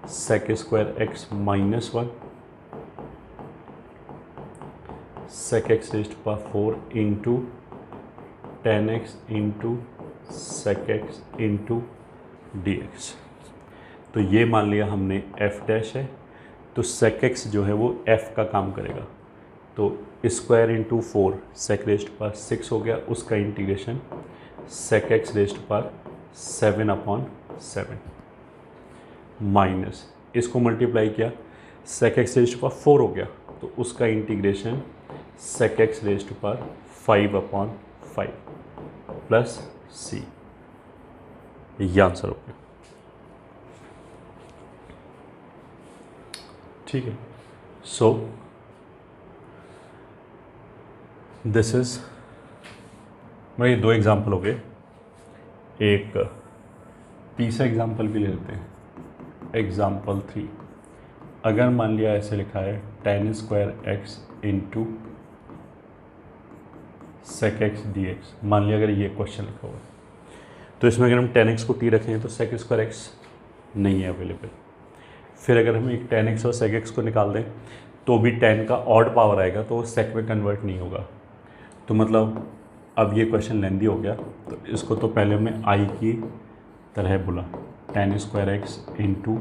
Speaker 1: sec square x minus 1 sec x raise to power 4 into tan x into sec x into d x. तो ये मान लिया हमने एफ डैश है, तो सेक एक्स जो है वो एफ का काम करेगा। तो square into 4 sec raise to power 6 हो गया, उसका integration sec x raise to power 7/7 minus इसको मल्टीप्लाई किया sec x raise to power 4 हो गया, तो उसका integration sec x raise to power 5/5 plus c. ये आंसर हो गया। ठीक है। सो दिस इज मेरे 2 एग्जाम्पल हो गए। एक तीसरा एग्जाम्पल भी ले लेते हैं। एग्जाम्पल 3, अगर मान लिया ऐसे लिखा है tan square x into sec x D x. मान लिया अगर ये क्वेश्चन लिखा हुआ है तो इसमें अगर हम tan एक्स को t रखें तो सेक स्क्वायर एक्स नहीं है अवेलेबल। फिर अगर हम एक tan x और sec x को निकाल दें तो भी tan का ऑड पावर आएगा, तो वो sec में कन्वर्ट नहीं होगा। तो मतलब अब ये क्वेश्चन लेंदी हो गया, तो इसको तो पहले हमने i की तरह बोला, tan square x into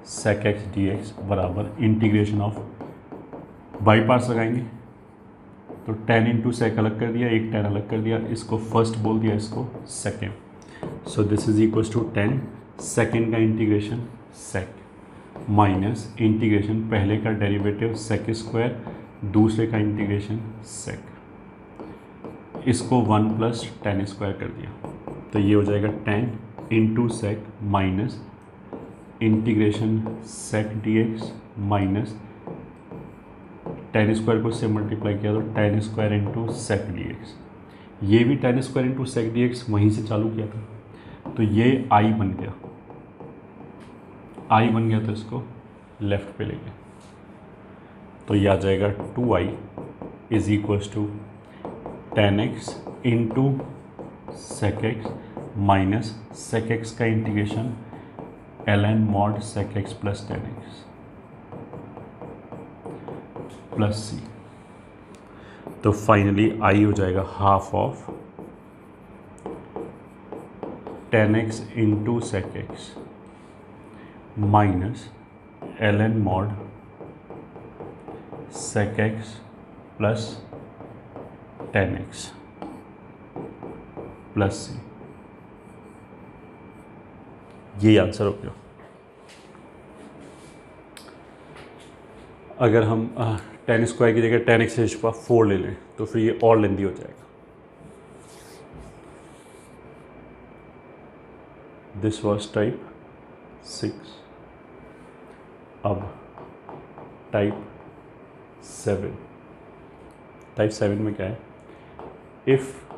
Speaker 1: sec x dx बराबर इंटीग्रेशन ऑफ, बाई पार्ट्स लगाएंगे तो tan इंटू सेक अलग कर दिया, एक tan अलग कर दिया, इसको फर्स्ट बोल दिया, इसको second. So this is equals to 10 second का इंटीग्रेशन सेक माइनस इंटीग्रेशन पहले का डेरिवेटिव सेक स्क्वायर, दूसरे का इंटीग्रेशन सेक, इसको 1 प्लस tan स्क्वायर कर दिया, तो ये हो जाएगा tan into sec minus integration sec dx minus tan square को से मल्टीप्लाई किया तो tan square into sec dx, ये भी tan square into sec dx वहीं से चालू किया था, तो ये i बन गया, i बन गया, तो इसको लेफ्ट पे लेंगे, तो ये आ जाएगा 2i is equals to tan x into sec x minus sec x का integration ln mod sec x plus tan x plus c. तो फाइनली आई हो जाएगा half of tan x into sec x minus ln mod sec x plus tan x plus c. यही आंसर हो गया। अगर हम tan स्क्वायर की जगह tan x से 4 ले लें तो फिर ये और लेंदी हो जाएगा। This was type 6। अब टाइप 7। टाइप 7 में क्या है, if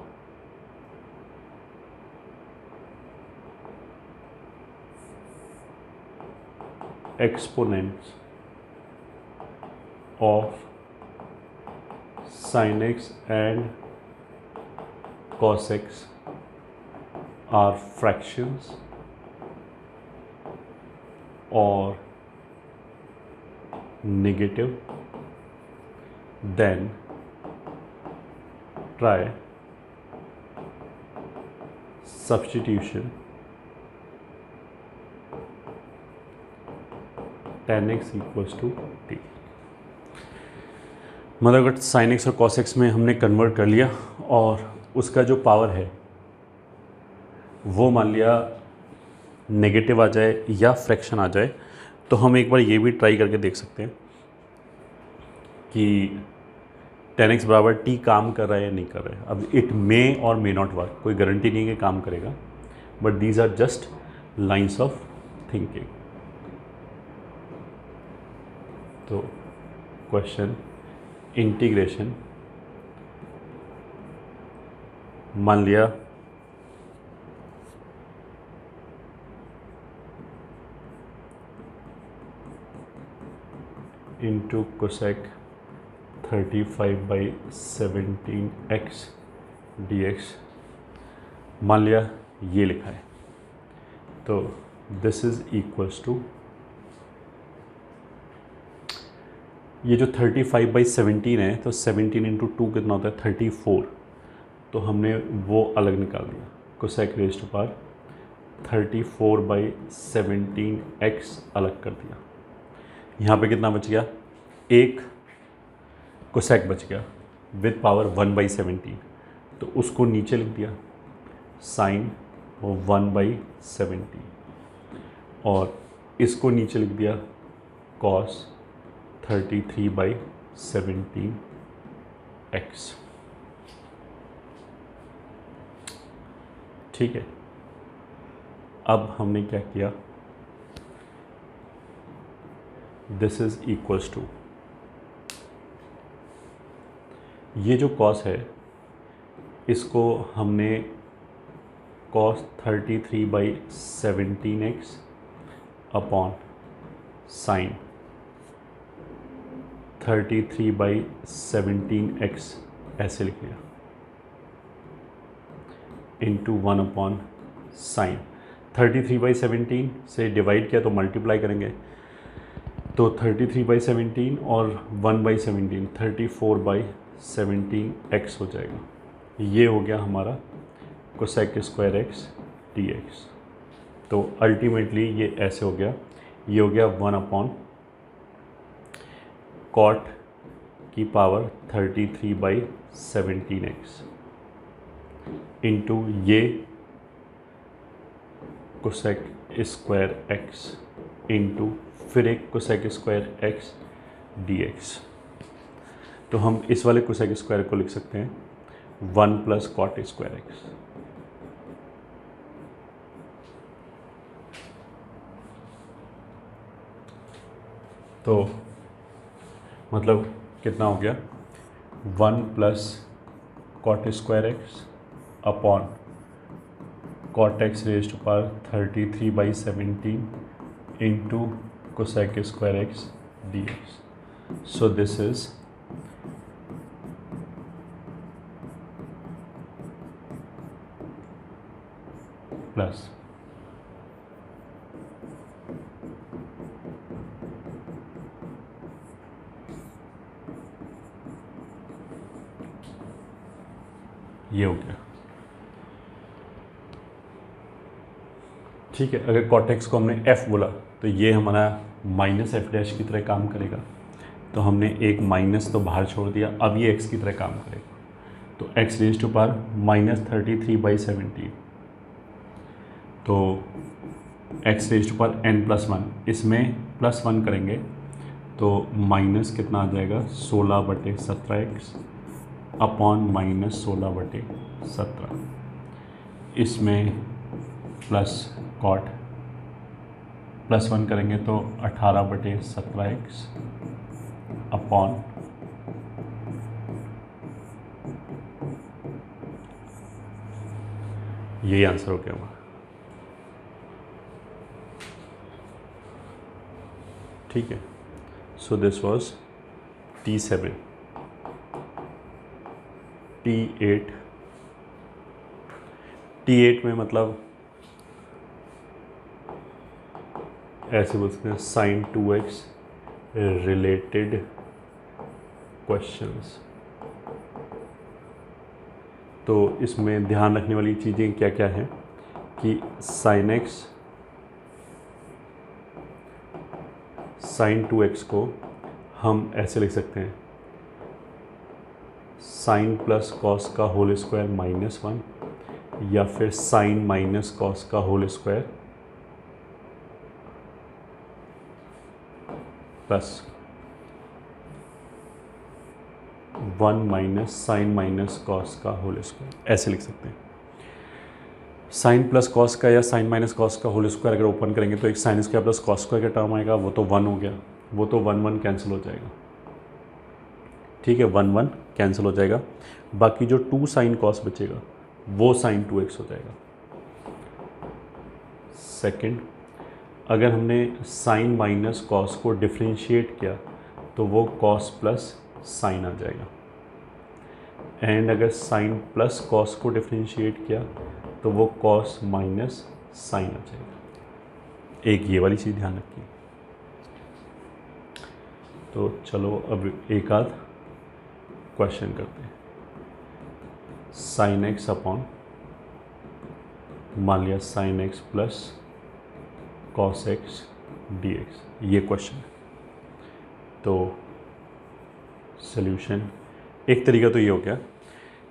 Speaker 1: exponents of sin x and cos x are fractions or negative, then try substitution tan x equals to t. मतलब अगर साइन एक्स और कॉस एक्स में हमने कन्वर्ट कर लिया और उसका जो पावर है वो मान लिया नेगेटिव आ जाए या फ्रैक्शन आ जाए, तो हम एक बार ये भी ट्राई करके देख सकते हैं कि tan x बराबर टी काम कर रहा है या नहीं कर रहा है। अब इट मे और मे नॉट वर्क, कोई गारंटी नहीं है कि काम करेगा, but these are just lines of thinking. तो क्वेश्चन इंटीग्रेशन, मान लिया इंटू कोसेक 35/17x dx, मान लिया ये लिखा है, तो दिस इज इक्वल्स टू, ये जो 35/17 है तो 17 इंटू 2 कितना होता है 34, तो हमने वो अलग निकाल दिया, cosec rays to power 34/17x अलग कर दिया। यहाँ पे कितना बच गया, एक कोसेक बच गया विद पावर 1/17, तो उसको नीचे लिख दिया साइन 1/17 और इसको नीचे लिख दिया कॉस 33/17x। ठीक है, अब हमने क्या किया, दिस इज इक्वल्स टू, ये जो कॉस है इसको हमने cos 33/17x upon sine 33/17x ऐसे लिख लिया इंटू 1 अपॉन साइन। 33/17 से डिवाइड किया तो मल्टीप्लाई करेंगे, तो 33/17 और 1/17 34/17 x हो जाएगा। ये हो गया हमारा cosec square x D x. तो अल्टीमेटली ये ऐसे हो गया, ये हो गया 1/cot की पावर 33/17x इंटू ये कोसेक स्क्वायर एक्स इंटू फिर एक cosec square x D x. तो हम इस वाले कोसेक स्क्वायर को लिख सकते हैं 1 + cot स्क्वायर एक्स। तो मतलब कितना हो गया 1 + cot square x upon cot x raised to power 33/17 into cosec square x D x. So this is plus ये हो गया। ठीक है, अगर cot x को हमने f बोला तो ये हमारा -f' की तरह काम करेगा। तो हमने एक माइनस तो बाहर छोड़ दिया, अब ये x की तरह काम करेगा। तो x रेज़्ड टू पावर -33/17, तो x raised to power n+1, इसमें +1 करेंगे तो माइनस कितना आ जाएगा 16/17x अपॉन -16/17, इसमें प्लस cot +1 करेंगे तो 18/17x अपॉन यही आंसर हो गया हमारा। ठीक है, so this was T7। T8 में मतलब ऐसे बोल सकते हैं sin 2x रिलेटेड क्वेश्चंस। तो इसमें ध्यान रखने वाली चीज़ें क्या क्या हैं कि sin 2x को हम ऐसे लिख सकते हैं sin + cos का होल स्क्वायर -1 या फिर sin - cos का whole square plus 1 - sin - cos का होल स्क्वायर, ऐसे लिख सकते हैं। sin + cos का या sin - cos का होल स्क्वायर अगर ओपन करेंगे तो एक sin² + cos² का टर्म आएगा, वो तो 1 हो गया, वो तो 1 कैंसिल हो जाएगा। ठीक है, 1 कैंसिल हो जाएगा। बाकी जो 2 sin cos बचेगा वो sin 2x हो जाएगा। सेकंड, अगर हमने sin - cos को डिफ्रेंशिएट किया तो वो cos + sin आ जाएगा। एंड अगर sin + cos को डिफ्रेंशिएट किया तो वो cos - sin आ जाएगा। एक ये वाली चीज़ ध्यान रखिए। तो चलो अब एक आध क्वेश्चन करते हैं। sin x अपॉन मान लिया sin x + cos x dx, ये क्वेश्चन है। तो सॉल्यूशन एक तरीका तो ये हो गया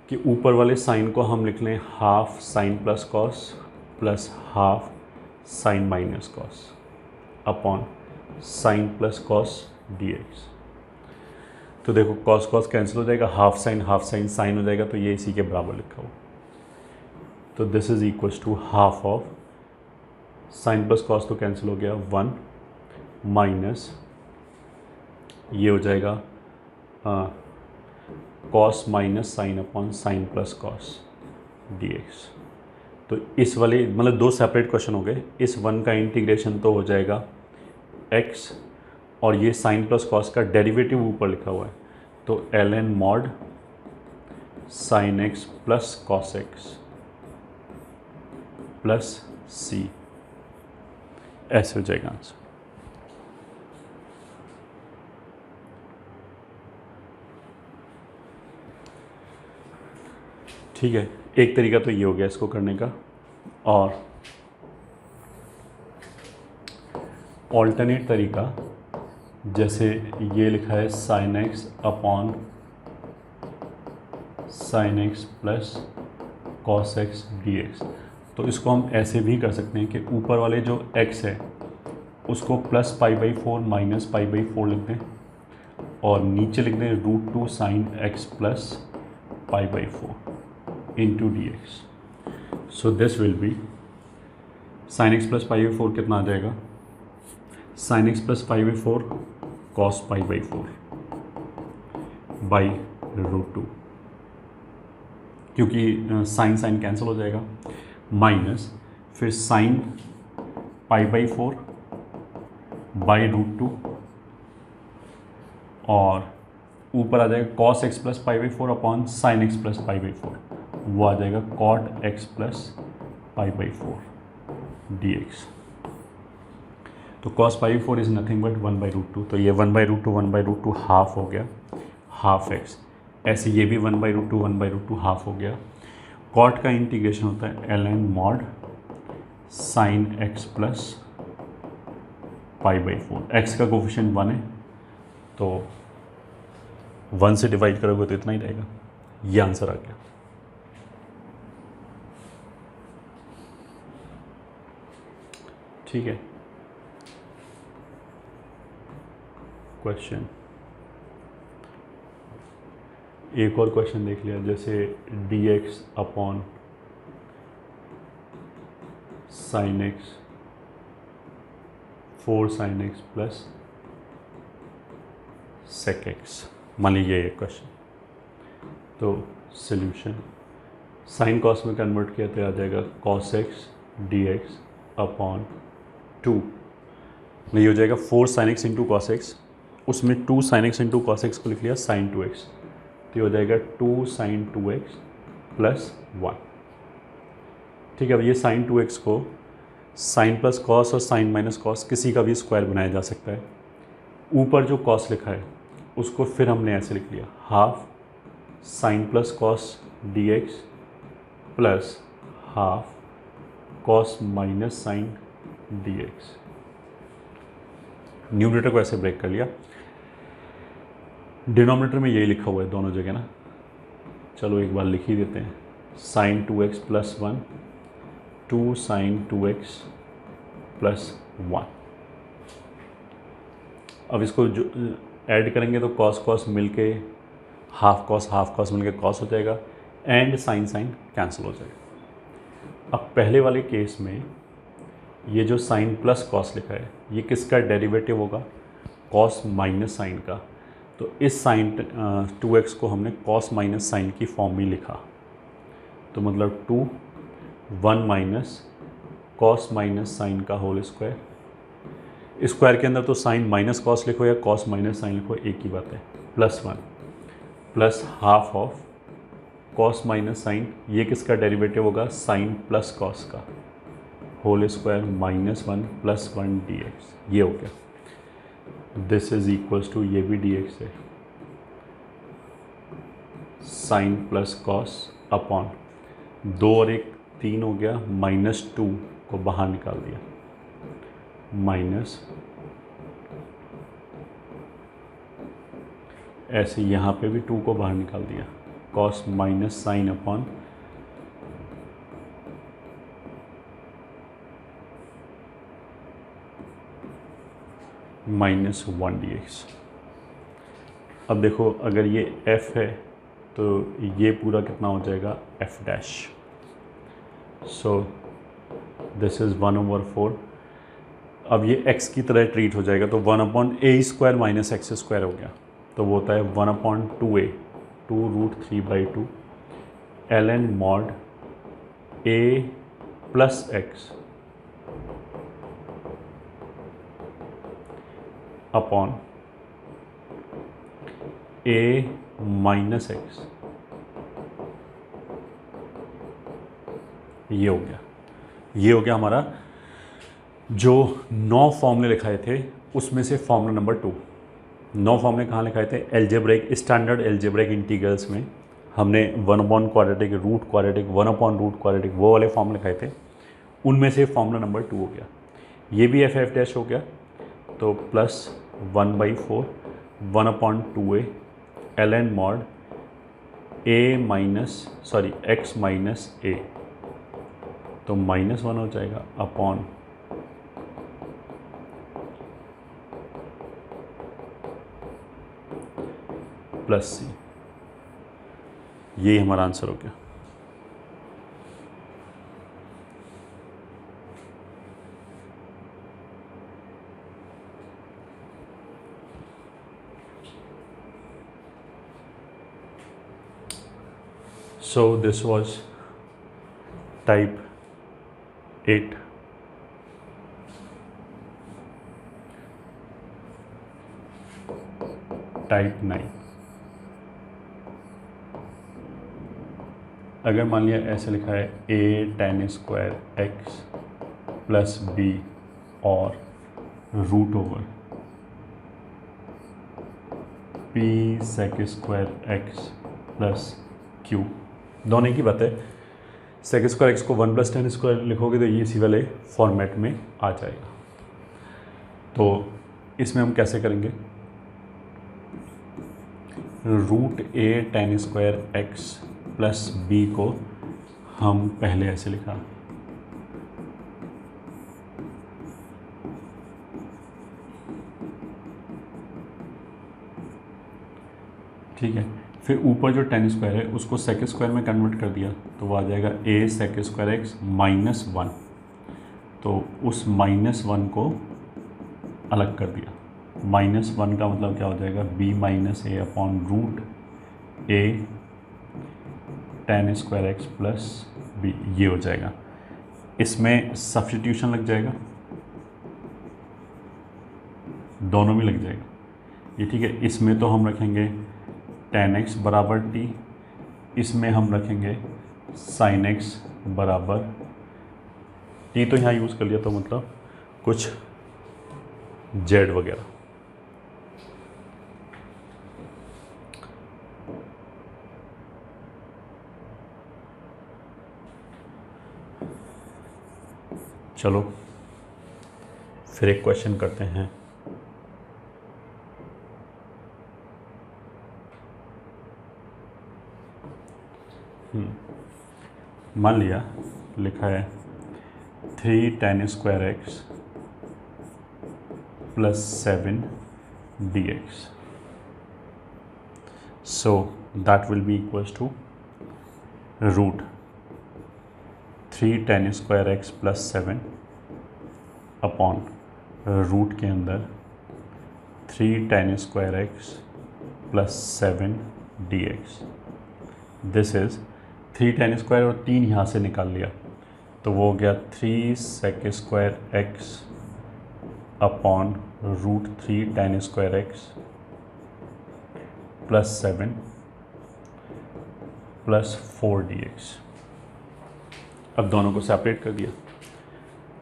Speaker 1: कि ऊपर वाले साइन को हम लिख लें half sin + cos plus half sin - cos upon sin + cos dx। तो देखो cos कैंसिल हो जाएगा, हाफ साइन साइन हो जाएगा, तो ये इसी के बराबर लिखा हो। तो this is equals to half of sin + cos तो कैंसिल हो गया 1 माइनस ये हो जाएगा cos - sin upon sin + cos dx। तो इस वाले मतलब दो सेपरेट क्वेश्चन हो गए। इस 1 का इंटीग्रेशन तो हो जाएगा x और ये sin + cos का डेरिवेटिव ऊपर लिखा हुआ है, तो ln mod sin x + cos x plus c ऐसे हो जाएगा आंसर। ठीक है, एक तरीका तो ये हो गया इसको करने का। और ऑल्टरनेट तरीका, जैसे ये लिखा है sine x upon sine x plus cos x D x, तो इसको हम ऐसे भी कर सकते हैं कि ऊपर वाले जो x है उसको प्लस π/4 माइनस π/4 लिख दें और नीचे लिख दें √2 sine x plus π/4 into d x. So this will be sine x plus π/4 कितना आ जाएगा, sine x plus π/4 cos π/4 by √2, क्योंकि साइन साइन कैंसिल हो जाएगा, माइनस फिर साइन π/4 बाई √2 और ऊपर आ जाएगा cos x plus π/4 upon sine x plus π/4, वो आ जाएगा cot x plus π/4 d x. तो कॉस π/4 इज़ नथिंग बट 1/√2, तो ये 1/√2 हाफ हो गया, हाफ एक्स। ऐसे ये भी 1/√2 हाफ हो गया। कॉट का इंटीग्रेशन होता है ln mod sine x plus π/4। X का कोफिशिएंट 1 है तो 1 से डिवाइड करोगे तो इतना ही रहेगा। ये आंसर आ गया। ठीक है, क्वेश्चन एक और क्वेश्चन देख लिया, जैसे dx upon sine x 4 sine x plus sec x, मान लीजिए ये क्वेश्चन। तो सॉल्यूशन साइन कॉस में कन्वर्ट किया तो आ जाएगा cos x D x upon 2, नहीं हो जाएगा 4 sine x into cos x, उसमें 2 sine x into cos x को लिख लिया साइन 2x, तो ये हो जाएगा 2 साइन 2x प्लस 1। ठीक है, अब ये साइन 2x को साइन प्लस कॉस और साइन माइनस कॉस किसी का भी स्क्वायर बनाया जा सकता है। ऊपर जो कॉस लिखा है उसको फिर हमने ऐसे लिख लिया half sine plus cos d x plus half cos minus sine d x. Numerator को ऐसे ब्रेक कर लिया, डिनोमिनेटर में यही लिखा हुआ है दोनों जगह ना, चलो एक बार लिख ही देते हैं। Sine 2x plus 1 2 sine 2x plus 1। अब इसको जो ऐड करेंगे तो कॉस कॉस मिलके हाफ कॉस मिलके कॉस हो जाएगा एंड साइन साइन कैंसिल हो जाएगा। अब पहले वाले केस में ये जो साइन प्लस कॉस लिखा है ये किसका डेरिवेटिव होगा, कॉस माइनस साइन का। तो इस साइन 2x को हमने कॉस माइनस साइन की फॉर्म में लिखा, तो मतलब 2 1 माइनस कॉस माइनस साइन का होल स्क्वायर। स्क्वायर के अंदर तो साइन माइनस कॉस लिखो या कॉस माइनस साइन लिखो एक ही बात है, plus 1 plus half of cos minus sine, ये किसका डेरिवेटिव होगा, साइन प्लस कॉस का whole square minus 1 plus 1 d x. ये हो गया, दिस इज इक्वल्स टू, ये भी डी एक्स है, साइन प्लस कॉस अपॉन 2 और 1 3 हो गया, -2 को बाहर निकाल दिया, माइनस ऐसे यहाँ पे भी 2 को बाहर निकाल दिया, cos minus sine upon -1 d x. अब देखो अगर ये f है तो ये पूरा कितना हो जाएगा f dash. So this is 1/4। अब ये x की तरह ट्रीट हो जाएगा तो 1/a² माइनस x² हो गया, तो वो होता है 1/2a 2√3/2 ln mod a plus x upon a minus x. ये हो गया हमारा जो 9 फॉर्मूले लिखाए थे उसमें से फॉर्मूला नंबर 2, 9 फॉर्मूले कहाँ लिखाए थे? एल्जेब्रिक, स्टैंडर्ड एल्जेब्रिक इंटीग्रल्स में हमने 1 क्वाड्रेटिक, रूट क्वाड्रेटिक, 1 क्वाड्रेटिक, वो वाले फॉर्मूले लिखाए थे। उनमें से फॉर्मूला नंबर 2 हो गया। ये भी एफ एफ डैश हो गया, तो plus 1/4 1/2a ln mod x minus a, तो -1 हो जाएगा अपॉन प्लस सी। यही हमारा आंसर हो गया। So this was type 8. Type 9, अगर मान लिया ऐसे लिखा है a tan square x plus b और root over p sec square x plus q, दोनों की बात है। सेक स्क्वायर एक्स को 1 + tan स्क्वायर लिखोगे तो ये इसी वाले फॉर्मेट में आ जाएगा। तो इसमें हम कैसे करेंगे? Root a tan square x plus b को हम पहले ऐसे लिखा, ठीक है। फिर ऊपर जो tan स्क्वायर है उसको सेक स्क्वायर में कन्वर्ट कर दिया, तो वो आ जाएगा a sec square x minus 1, तो उस -1 को अलग कर दिया। -1 का मतलब क्या हो जाएगा? b minus a upon root a tan square x plus b, ये हो जाएगा। इसमें सब्स्टिट्यूशन लग जाएगा, दोनों में लग जाएगा ये, ठीक है। इसमें तो हम रखेंगे tan x बराबर t, इसमें हम रखेंगे sin x बराबर t, तो यहाँ यूज़ कर लिया तो मतलब कुछ z वगैरह। चलो फिर एक क्वेश्चन करते हैं। मान लिया लिखा है 3 tan square x plus 7 dx, so that will be equals to root 3 tan square x plus 7 upon root के अंदर 3 tan square x plus 7 dx। This is 3 tan square और 3 यहाँ से निकाल लिया, तो वो हो गया 3 sec square x upon root 3 tan square x plus 7 plus 4 dx। अब दोनों को सेपरेट कर दिया,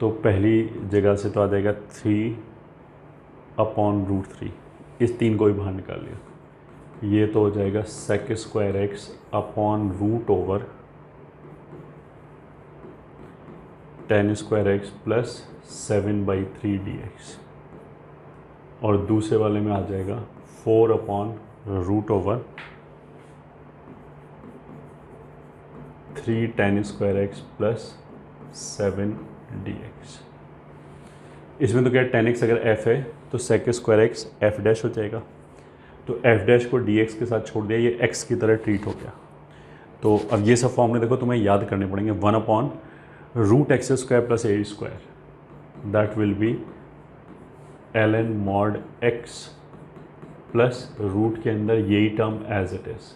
Speaker 1: तो पहली जगह से तो आ जाएगा 3 अपॉन रूट 3, इस 3 को भी बाहर निकाल लिया, ये तो हो जाएगा sec square x upon root over tan square x plus 7/3 dx, और दूसरे वाले में आ जाएगा 4 upon root over 3 tan square x plus 7 dx। इसमें तो क्या tan x अगर f है तो sec square x f dash हो जाएगा, तो f डैश को dx के साथ छोड़ दिया, ये x की तरह ट्रीट हो गया। तो अब ये सब फॉर्मूले देखो तुम्हें याद करने पड़ेंगे। 1 upon root x square plus a square, that will be ln mod x plus root के अंदर यही term as it is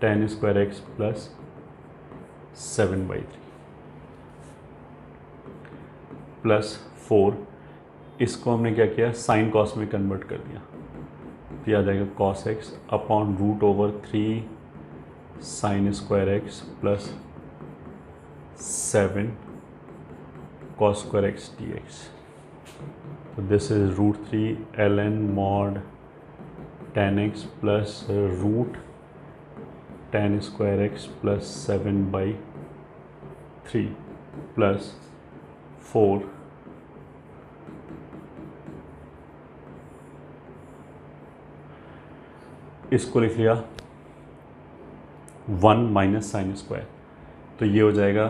Speaker 1: tan square x plus 7/3 plus 4, इसको हमने क्या किया? साइन कॉस में कन्वर्ट कर दिया, तो आ जाएगा cos x upon root over 3 sin square x plus 7 cos square x dx. So this is root 3 ln mod tan x plus root tan square x plus 7 by 3 plus 4 इसको लिख लिया 1 माइनस साइन स्क्वायर, तो ये हो जाएगा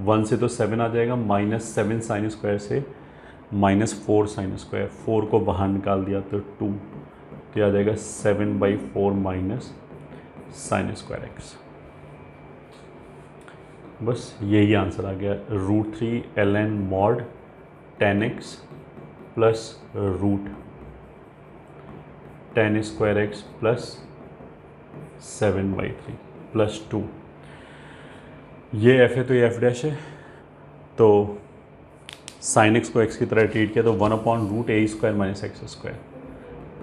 Speaker 1: 1 से तो 7 आ जाएगा, -7 साइन स्क्वायर से -4 साइन स्क्वायर, 4 को बाहर निकाल दिया तो 2, तो ये आ जाएगा 7/4 माइनस साइन स्क्वायर एक्स। बस यही आंसर आ गया, root 3 ln mod tan x plus root tan square x plus 7/3 plus 2। ये एफ है तो ये एफ डैश है, तो साइन एक्स को एक्स की तरह ट्रीट किया तो 1/√a² माइनस एक्स स्क्वायर,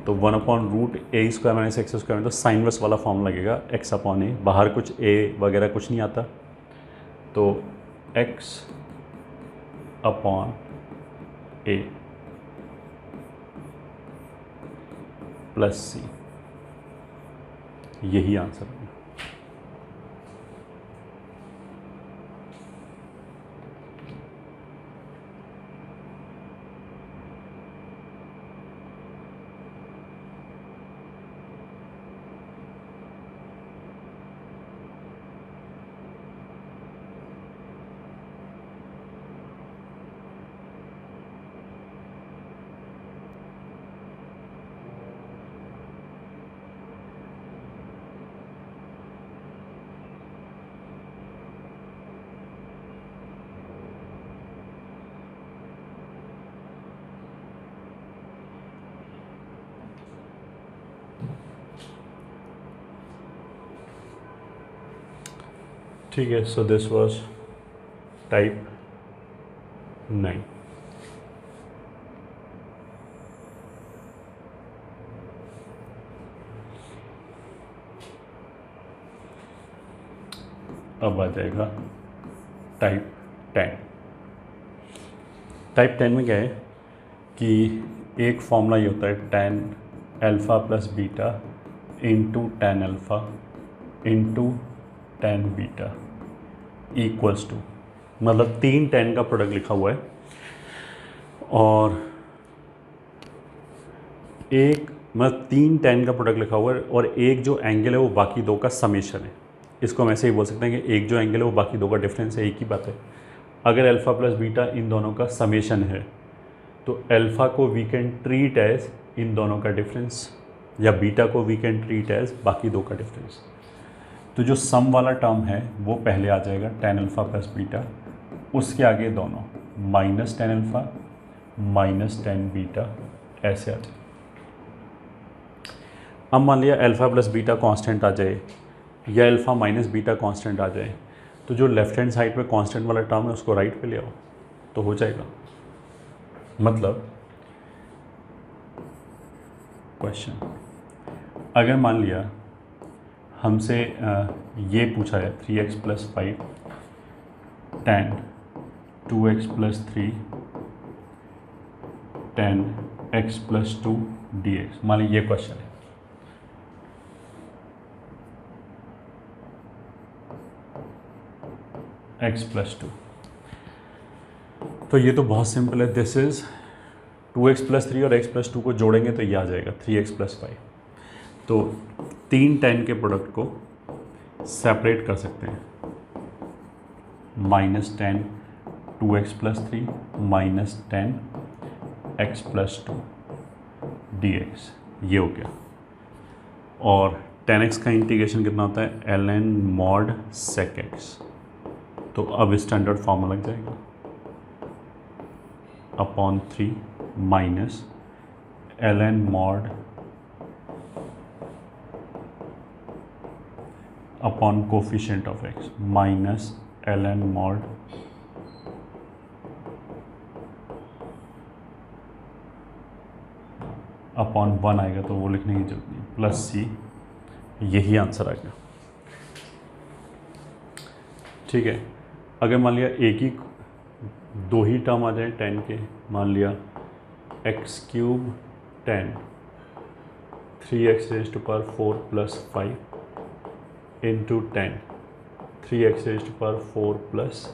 Speaker 1: तो 1/√a² माइनस एक्स स्क्वायर में तो साइन वर्स वाला फॉर्म लगेगा x/a, बाहर कुछ a वगैरह कुछ नहीं आता, तो x/a प्लस सी, यही आंसर है। ठीक है, सो दिस वाज टाइप 9। अब आ जाएगा टाइप 10। टाइप 10 में क्या है कि एक फॉर्मूला ये होता है tan alpha plus beta into tan alpha into tan beta equals to, मतलब 3 tan का प्रोडक्ट लिखा हुआ है और एक मतलब 3 tan का प्रोडक्ट लिखा हुआ है और एक जो एंगल है वो बाकी दो का समेशन है। इसको हम ऐसे ही बोल सकते हैं कि एक जो एंगल है वो बाकी दो का डिफरेंस है, एक ही बात है। अगर अल्फ़ा प्लस बीटा इन दोनों का समेशन है तो अल्फ़ा को वी कैन ट्रीट एज इन दोनों का डिफरेंस, या बीटा को वी कैन ट्रीट एज बाकी दो का डिफरेंस। तो जो सम वाला टर्म है वो पहले आ जाएगा tan अल्फ़ा प्लस बीटा, उसके आगे दोनों minus tan alpha minus tan beta ऐसे आ जाए। अब मान लिया अल्फ़ा प्लस बीटा कांस्टेंट आ जाए या अल्फ़ा माइनस बीटा कांस्टेंट आ जाए, तो जो लेफ्ट हैंड साइड पे कांस्टेंट वाला टर्म है उसको राइट पे ले आओ तो हो जाएगा। मतलब क्वेश्चन अगर मान लिया हमसे ये पूछा है 3x plus 5 tan 2x plus 3 tan x plus 2 dx, मान लीजिए ये क्वेश्चन है। x प्लस 2, तो ये तो बहुत सिंपल है, दिस इज 2x प्लस 3 और x प्लस 2 को जोड़ेंगे तो ये आ जाएगा 3x प्लस 5। तो 3 tan के प्रोडक्ट को सेपरेट कर सकते हैं, -tan 2x plus 3 -tan x plus 2 dx, ये हो गया। और tan x का इंटीग्रेशन कितना होता है ln mod sec x, तो अब स्टैंडर्ड फॉर्मूला लग जाएगा /3 minus ln mod upon coefficient of x minus ln mod upon 1 आएगा तो वो लिखने की जरूरत नहीं, प्लस c, यही आंसर आ गया। ठीक है, अगर मान लिया एक ही दो ही टर्म आ जाए 10 के, मान लिया x cube 10 3x raise to power 4 plus 5 into 10 3x raise to power 4 plus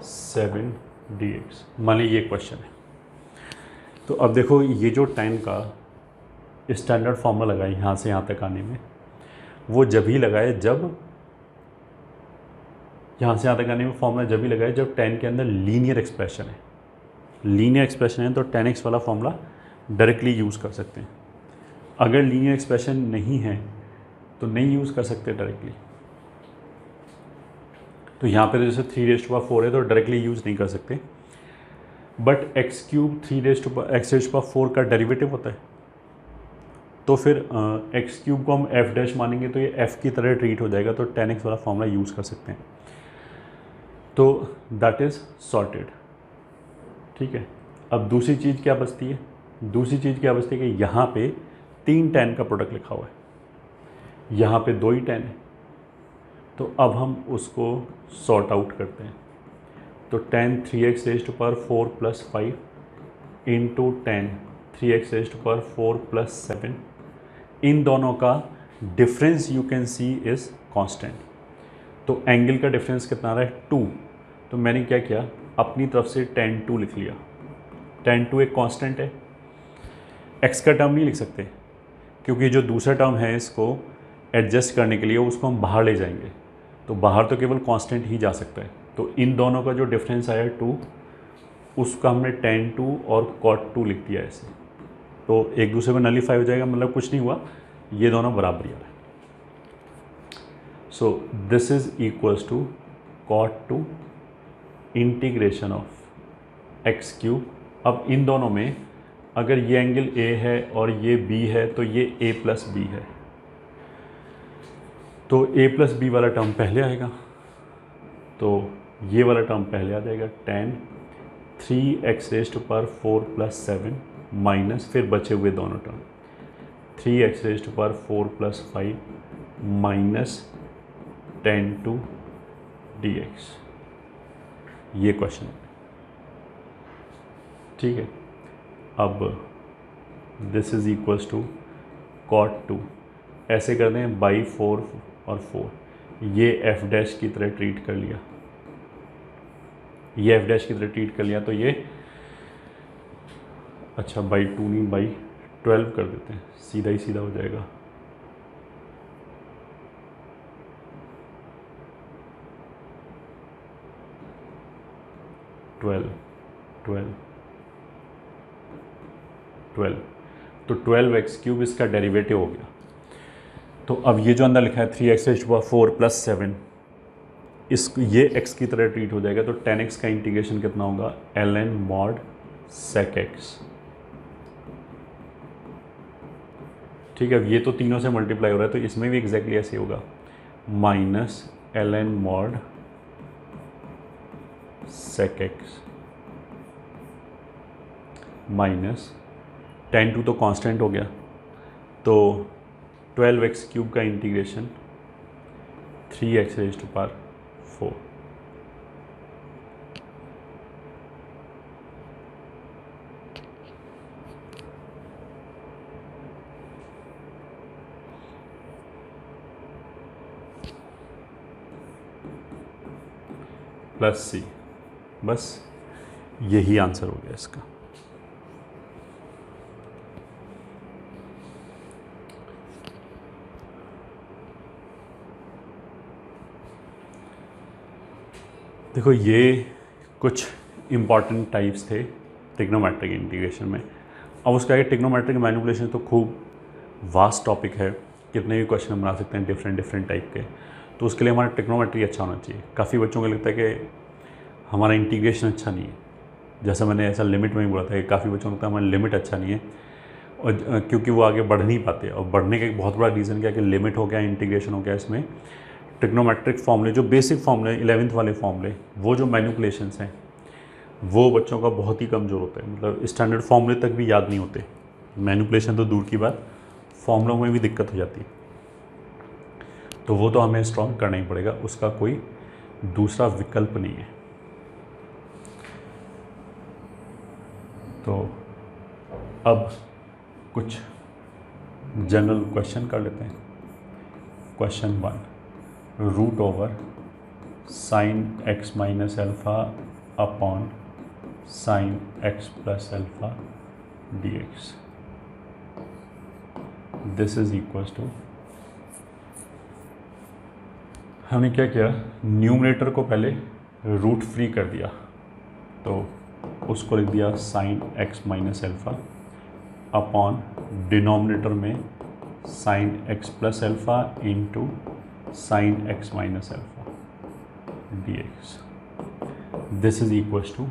Speaker 1: 7 dx। मान लीजिए ये क्वेश्चन है। तो अब देखो ये जो 10 का स्टैंडर्ड फॉर्मूला लगाए यहाँ से यहाँ तक आने में, वो जब ही लगाए जब यहाँ से यहाँ तक आने में फॉर्मूला जब ही लगाए जब 10 के अंदर लीनियर एक्सप्रेशन है। लीनियर एक्सप्रेशन है तो 10x वाला फॉर्मूला डायरेक्टली यूज़ कर सकते हैं। अगर लीनियर एक्सप्रेशन नहीं है तो नहीं यूज़ कर सकते डायरेक्टली। तो यहाँ पे जैसे 3 रेज़ टू पावर 4 है तो डायरेक्टली यूज़ नहीं कर सकते, but x cube 3 raise to power 4 का डेरिवेटिव होता है, तो फिर एक्स क्यूब को हम एफ डैश मानेंगे तो ये एफ की तरह ट्रीट हो जाएगा, तो 10x वाला फॉर्मूला यूज़ कर सकते हैं। तो दैट इज़ सॉर्टेड। ठीक है, अब दूसरी चीज़ क्या बचती है? दूसरी चीज़ क्या बचती है कि यहाँ पे 3 10 का प्रोडक्ट लिखा हुआ है, यहाँ पे 2 ही 10 है, तो अब हम उसको सॉर्ट आउट करते हैं। तो 10 3x raise to power 4 plus 5 into 10 3x raise to power 4 plus 7, इन दोनों का difference you can see is constant. तो एंगल का डिफरेंस कितना आ रहा है? 2। तो मैंने क्या किया, अपनी तरफ से tan 2 लिख लिया। tan 2 एक कांस्टेंट है, x का टर्म नहीं लिख सकते क्योंकि जो दूसरा टर्म है इसको एडजस्ट करने के लिए उसको हम बाहर ले जाएंगे, तो बाहर तो केवल कांस्टेंट ही जा सकता है। तो इन दोनों का जो डिफरेंस आया 2, उसका हमने tan 2 और cot 2 लिख दिया ऐसे, तो एक दूसरे में नलीफाई हो जाएगा, मतलब कुछ नहीं हुआ, ये दोनों बराबर ही आ रहा है। So this is equals to cot 2 integration of x cube. अब इन दोनों में अगर ये एंगल A है और ये B है तो ये A प्लस बी है, तो A प्लस बी वाला टर्म पहले आएगा, तो ये वाला टर्म पहले आ जाएगा, tan 3x raise to power 4 plus 7 minus फिर बचे हुए दोनों term 3x raise to power 4 plus 5 minus tan 2 dx। ये क्वेश्चन, ठीक है। अब this is equals to cot 2, ऐसे कर दें बाई 4 और 4, ये एफ डैश की तरह ट्रीट कर लिया, ये एफ डैश की तरह ट्रीट कर लिया, तो ये अच्छा बाई 2 नहीं बाई 12 कर देते हैं, सीधा ही सीधा हो जाएगा। ट्वेल्व, तो 12x क्यूब इसका डेरिवेटिव हो गया। तो अब ये जो अंदर लिखा है 3x raise to power 4 plus 7, इस ये x की तरह ट्रीट हो जाएगा, तो 10x का इंटीग्रेशन कितना होगा? ln mod sec x। ठीक है, अब ये तो तीनों से मल्टीप्लाई हो रहा है, तो इसमें भी एग्जैक्टली ऐसे होगा, minus ln mod sec x minus tan 2 तो कांस्टेंट हो गया, तो 12x क्यूब का integration 3x raise to power 4। Plus c, बस यही आंसर हो गया इसका। देखो ये कुछ इम्पॉर्टेंट टाइप्स थे ट्रिग्नोमेट्रिक इंटीग्रेशन में। अब उसका आगे ट्रिग्नोमेट्रिक मैनिपुलेशन तो खूब वास्ट टॉपिक है, कितने भी क्वेश्चन हम बना सकते हैं डिफरेंट टाइप के, तो उसके लिए हमारा ट्रिग्नोमेट्री अच्छा होना चाहिए। काफ़ी बच्चों को लगता है कि हमारा इंटीग्रेशन अच्छा नहीं है, जैसा मैंने ऐसा लिमिट में ही बोला था कि काफ़ी बच्चों को लगता है हमारा लिमिट अच्छा नहीं है, और क्योंकि वो आगे बढ़ नहीं पाते। और बढ़ने का एक बहुत बड़ा रीज़न क्या है कि लिमिट हो गया, इंटीग्रेशन हो गया, इसमें ट्रिग्नोमेट्रिक फॉर्मूले जो बेसिक फॉर्मूले 11th वाले फॉर्मूले, वो जो मैनिपुलेशंस हैं वो बच्चों का बहुत ही कमज़ोर होता है, मतलब स्टैंडर्ड फॉर्मूले तक भी याद नहीं होते। मैनिपुलेशन तो दूर की बात, फॉर्मूलों में भी दिक्कत हो जाती है, तो वो तो हमें स्ट्रॉन्ग करना ही पड़ेगा, उसका कोई दूसरा विकल्प नहीं है। तो अब कुछ जनरल क्वेश्चन कर लेते हैं। Question 1, root over sine x minus alpha upon sine x plus alpha d x, this is equal to, हमने क्या किया, न्यूमरेटर को पहले रूट फ्री कर दिया, तो उसको लिख दिया sine x minus alpha upon denominator में sine x plus alpha into sine x minus alpha d x, this is equals to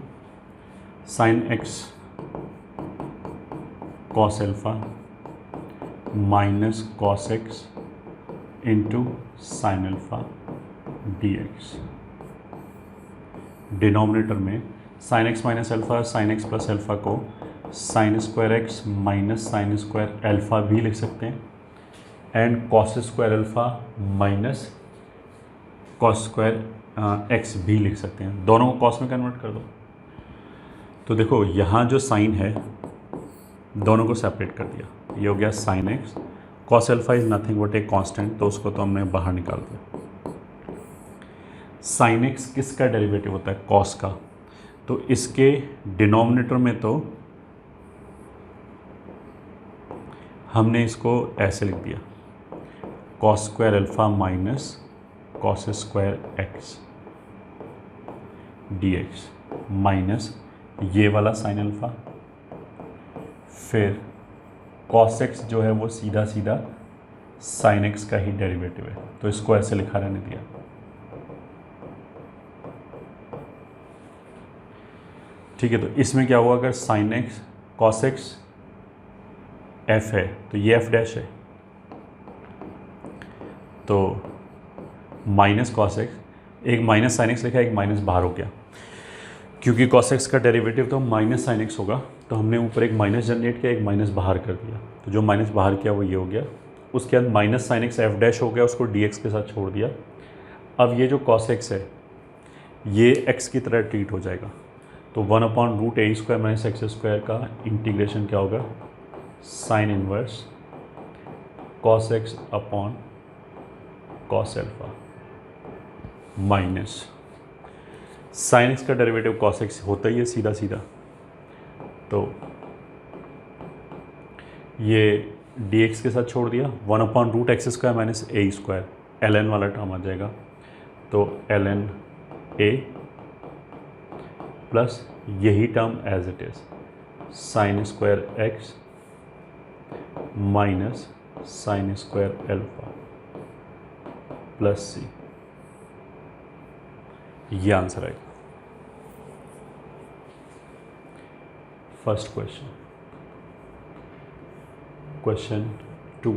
Speaker 1: sine x cos alpha minus cos x into sine alpha d x. Denominator में sine x minus alpha, sine x plus alpha को sine square x minus sine square alpha भी लिख सकते हैं, and cos square alpha minus cos square x भी लिख सकते हैं। दोनों को कॉस में कन्वर्ट कर दो। तो देखो यहाँ जो साइन है दोनों को सेपरेट कर दिया, ये हो गया sign x, cos alpha is nothing but a constant, तो उसको तो हमने बाहर निकाल दिया। साइन एक्स किसका डेरिवेटिव होता है, कॉस का, तो इसके डिनोमिनेटर में तो हमने इसको ऐसे लिख दिया, cos square alpha minus cos square x D x minus ये वाला साइन अल्फ़ा, फिर कॉस एक्स जो है वो सीधा सीधा साइन एक्स का ही डेरिवेटिव है, तो इसको ऐसे लिखा रहने दिया। ठीक है, तो इसमें क्या हुआ, अगर sine x cos x F है तो ये एफ डैश है, तो माइनस कॉस एक्स, एक माइनस साइन एक्स लिखा है, एक माइनस बाहर हो गया, क्योंकि कॉस एक्स का डेरिवेटिव तो माइनस साइन एक्स होगा, तो हमने ऊपर एक माइनस जनरेट किया, एक माइनस बाहर कर दिया, तो जो माइनस बाहर किया वो ये हो गया। उसके बाद minus sine x F dash हो गया, उसको डी एक्स के साथ छोड़ दिया। अब ये जो कॉस एक्स है ये एक्स की तरह ट्रीट हो जाएगा, तो 1/√a² माइनस एक्स स्क्वायर का इंटीग्रेशन क्या होगा, sine inverse cos x upon cos alpha minus sine x का डेरिवेटिव कॉस एक्स होता ही है सीधा सीधा, तो ये डी एक्स के साथ छोड़ दिया, 1/√x² माइनस a² ln वाला टर्म आ जाएगा, तो ln a प्लस यही term as it is sine square x minus sine square alpha plus c, ये आंसर आएगा फर्स्ट क्वेश्चन। क्वेश्चन 2,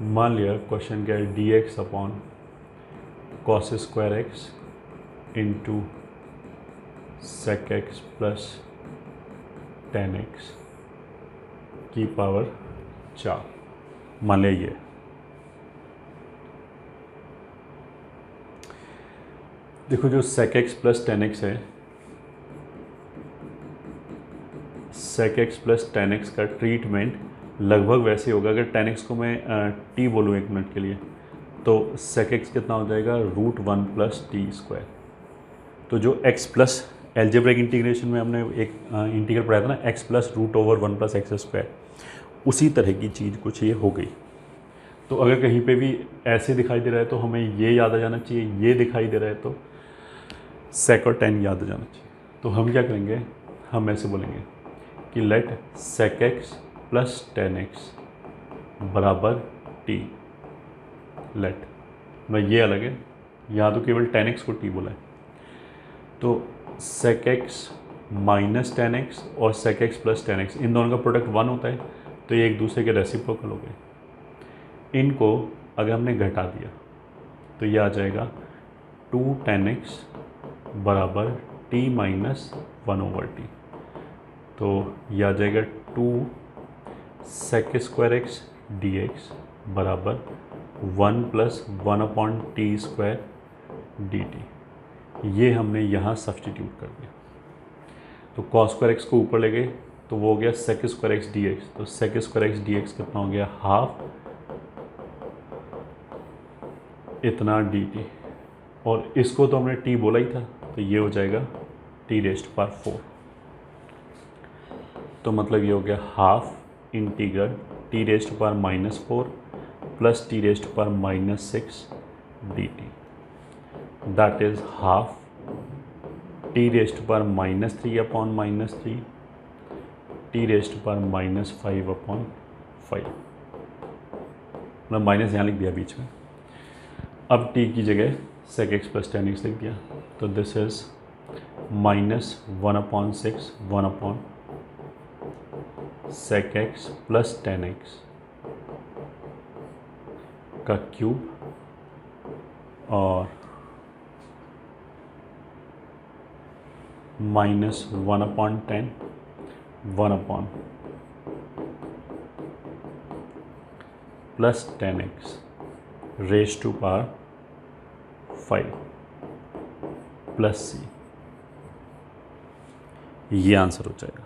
Speaker 1: मान लिया क्वेश्चन क्या है, d x upon cos square x into sec x plus tan x की पावर 4, मान लिया ये। देखो जो sec x plus tan x है, sec x plus tan x का ट्रीटमेंट लगभग वैसे होगा, अगर टेन एक्स को मैं टी बोलूँ 1 मिनट के लिए, तो सेक एक्स कितना हो जाएगा, √1 प्लस टी²। तो जो एक्स प्लस एल्जेब्रिक इंटीग्रेशन में हमने एक इंटीग्रल पढ़ाया था ना, एक्स प्लस √1 प्लस x², उसी तरह की चीज़ कुछ ये हो गई। तो अगर कहीं पे भी ऐसे दिखाई दे रहा है तो हमें ये याद आ जाना चाहिए, ये दिखाई दे रहा है तो सेक और टेन याद आ जाना चाहिए। तो हम क्या करेंगे, हम ऐसे बोलेंगे कि let sec x plus tan x बराबर टी, लेट, मैं ये अलग है, यहाँ तो केवल टेन एक्स को टी बोला है, तो sec x minus tan x और sec x plus tan x, इन दोनों का प्रोडक्ट 1 होता है, तो ये एक दूसरे के रेसिप्रोकल हो गए। इनको अगर हमने घटा दिया तो ये आ जाएगा 2 tan x बराबर t माइनस 1/t, तो ये आ जाएगा 2 sec² x dx बराबर 1 प्लस 1/t² dt, ये हमने यहाँ सब्सटीट्यूट कर दिया। तो cos² x को ऊपर ले गए तो वो हो गया sec² x dx, तो sec² x dx कितना हो गया, हाफ इतना dt, और इसको तो हमने t बोला ही था, तो ये हो जाएगा t⁴। तो मतलब ये हो गया half integral t⁻⁻4 plus t⁻⁻6 dt, that is half t⁻³ upon -3 t⁻⁻5/5, मतलब माइनस यहाँ लिख दिया बीच में। अब t की जगह sec x plus tan x लिख दिया, तो this is -1/6 1/sec x plus tan x का क्यूब और -1/10 1/ plus tan x raise to power 5 plus c, ये आंसर हो जाएगा।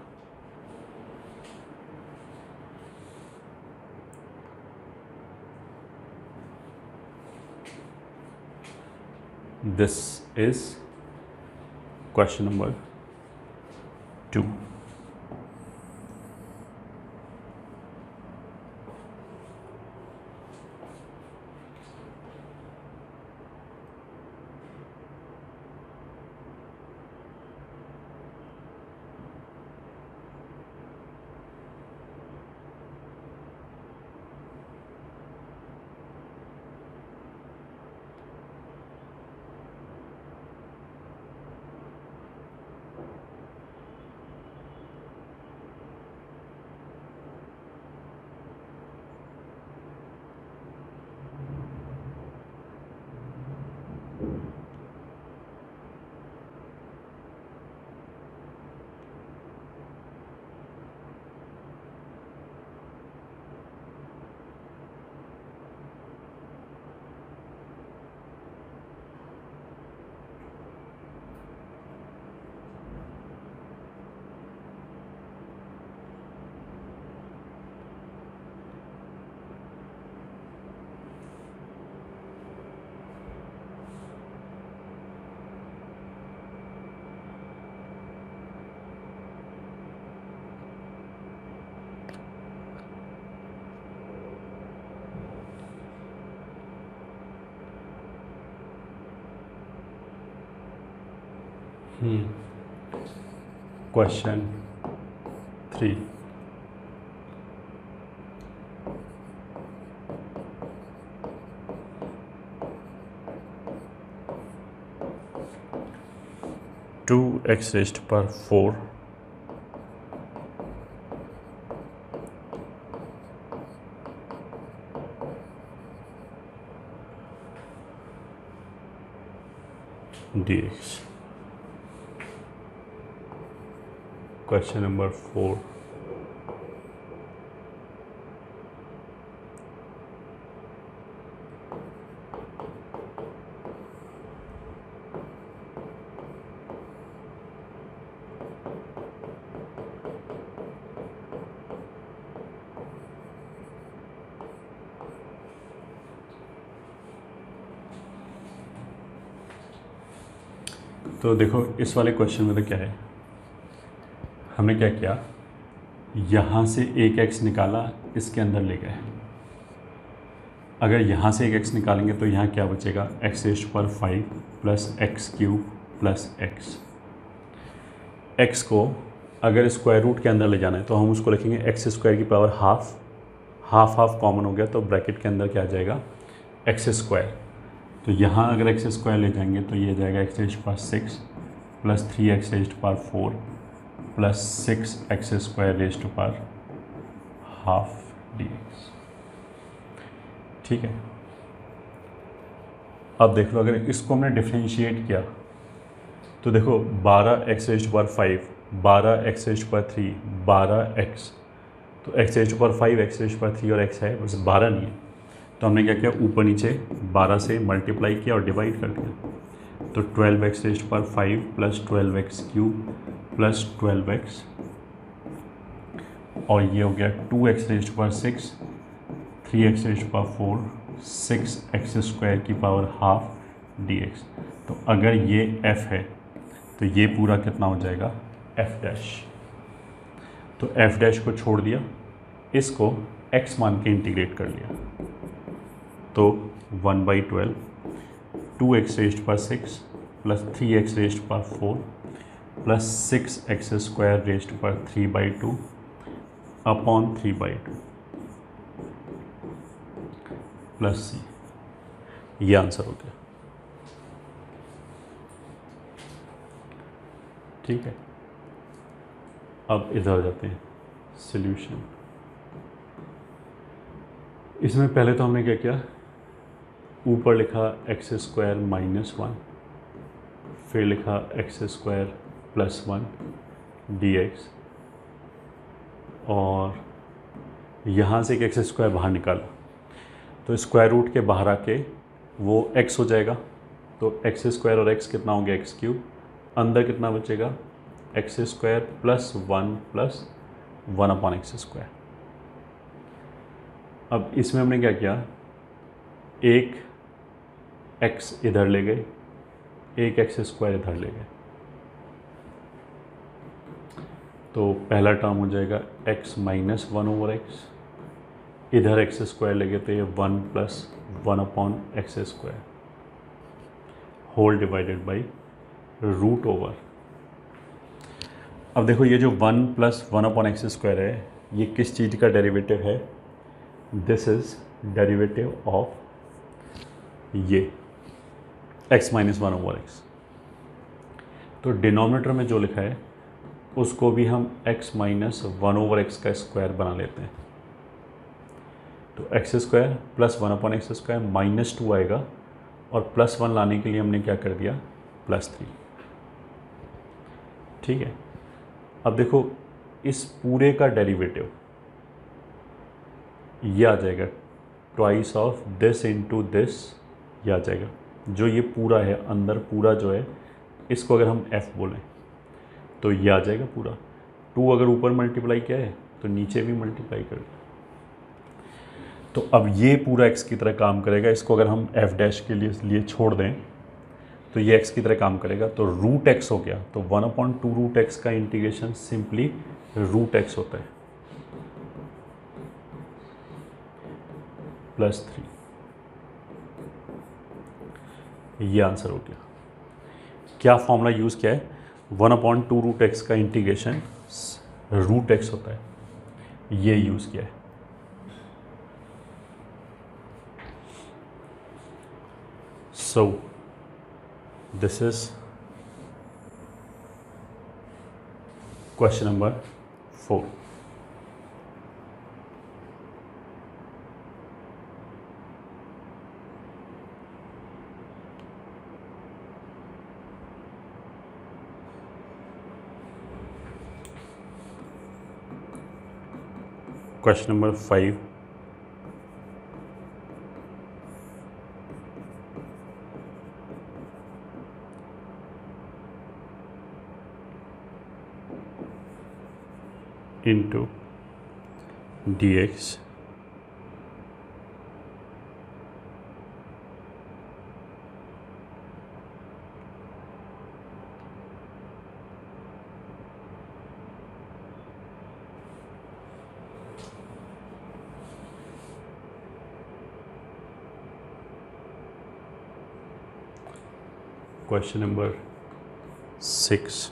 Speaker 1: This is question number 2। Question 3, two x raised power 4 dx। Question number 4, तो देखो इस वाले क्वेश्चन में तो क्या है, हमने क्या किया, यहाँ से एक x निकाला, इसके अंदर ले गए। अगर यहाँ से एक x निकालेंगे तो यहाँ क्या बचेगा, x⁵ plus x³ plus x। x को अगर स्क्वायर रूट के अंदर ले जाना है तो हम उसको लिखेंगे x² की पावर हाफ, हाफ कॉमन हो गया तो ब्रैकेट के अंदर क्या आ जाएगा, x²। तो यहाँ अगर x² ले जाएंगे तो ये जाएगा x⁻6 plus 3x⁻4 plus 6x² ½ dx। ठीक है, अब देख लो अगर इसको हमने डिफरेंशिएट किया तो देखो 12x⁵, 12x⁵3, 12x, तो x⁵5, x⁵3 और x है बस 12 नहीं है। तो हमने क्या किया, ऊपर नीचे 12 से मल्टीप्लाई किया और डिवाइड कर दिया। तो 12x raised power 5 plus 12x cube plus 12x, और ये हो गया 2x raised power 6, 3x raised power 4, 6x square की पावर हाफ dx। तो अगर ये f है तो ये पूरा कितना हो जाएगा, f डैश। तो f डैश को छोड़ दिया, इसको x मान के इंटीग्रेट कर लिया। तो 1/12 2x raised power 6 plus 3x raised power 4 plus 6x square raised power 3/2 upon 3/2 plus c। ये आंसर हो गया। ठीक है, अब इधर जाते हैं सॉल्यूशन। इसमें पहले तो हमने क्या किया, ऊपर लिखा x स्क्वायर माइनस 1, फिर लिखा x स्क्वायर प्लस 1 dx, और यहाँ से एक x स्क्वायर बाहर निकाला तो स्क्वायर रूट के बाहर आके वो x हो जाएगा। तो x स्क्वायर और x कितना हो गया, x क्यूब। अंदर कितना बचेगा, x square plus 1 upon x square. अब इसमें हमने क्या किया, एक x इधर ले गए, एक एक्स स्क्वायर इधर ले गए। तो पहला टर्म हो जाएगा x माइनस 1/x, इधर एक्स स्क्वायर लगे तो ये 1 plus 1 upon x square whole divided by root over. अब देखो ये जो 1 प्लस 1 अपॉन एक्स स्क्वायर है, ये किस चीज़ का डेरिवेटिव है, दिस इज डेरिवेटिव ऑफ ये x माइनस 1/x। तो डिनोमिनेटर में जो लिखा है उसको भी हम x माइनस 1/x का स्क्वायर बना लेते हैं। तो x square plus 1 upon x square minus 2 आएगा, और प्लस 1 लाने के लिए हमने क्या कर दिया, प्लस 3। ठीक है, अब देखो इस पूरे का डेरिवेटिव ये आ जाएगा twice of this into this, ये आ जाएगा। जो ये पूरा है अंदर पूरा जो है, इसको अगर हम f बोलें तो ये आ जाएगा पूरा। 2 अगर ऊपर मल्टीप्लाई किया है तो नीचे भी मल्टीप्लाई कर दिया। तो अब ये पूरा x की तरह काम करेगा। इसको अगर हम f डैश के लिए छोड़ दें तो ये x की तरह काम करेगा। तो रूट x हो गया, तो 1/2 रूट x का इंटीग्रेशन सिंपली रूट x होता है प्लस 3। ये आंसर हो गया। क्या फॉर्मूला यूज़ किया है, 1/2 रूट x का इंटीग्रेशन रूट x होता है, ये यूज़ किया है। So this is question number 4. Question number 5. Into dx question number 6.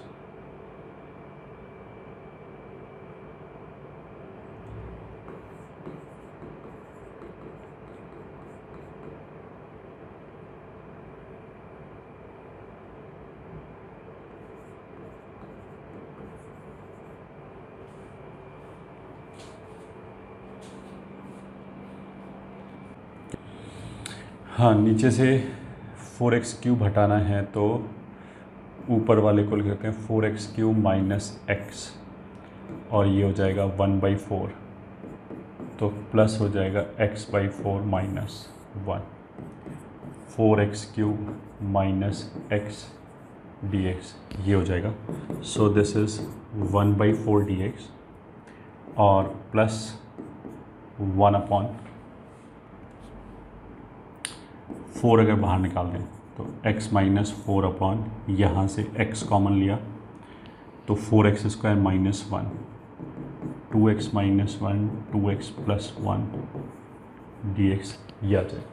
Speaker 1: हाँ, नीचे से 4x क्यूब हटाना है तो ऊपर वाले को लिख देते हैं 4x क्यूब माइनस x, और ये हो जाएगा 1/4। तो प्लस हो जाएगा x/4 minus 1, 4x³ minus x dx, ये हो जाएगा। सो दिस इज़ 1/4 dx और प्लस 1/4 अगर बाहर निकाल दें तो x-4 यहाँ से x कॉमन लिया तो 4x² minus 1, 2x minus 1, 2x plus 1 dx, ये आ जाएगा।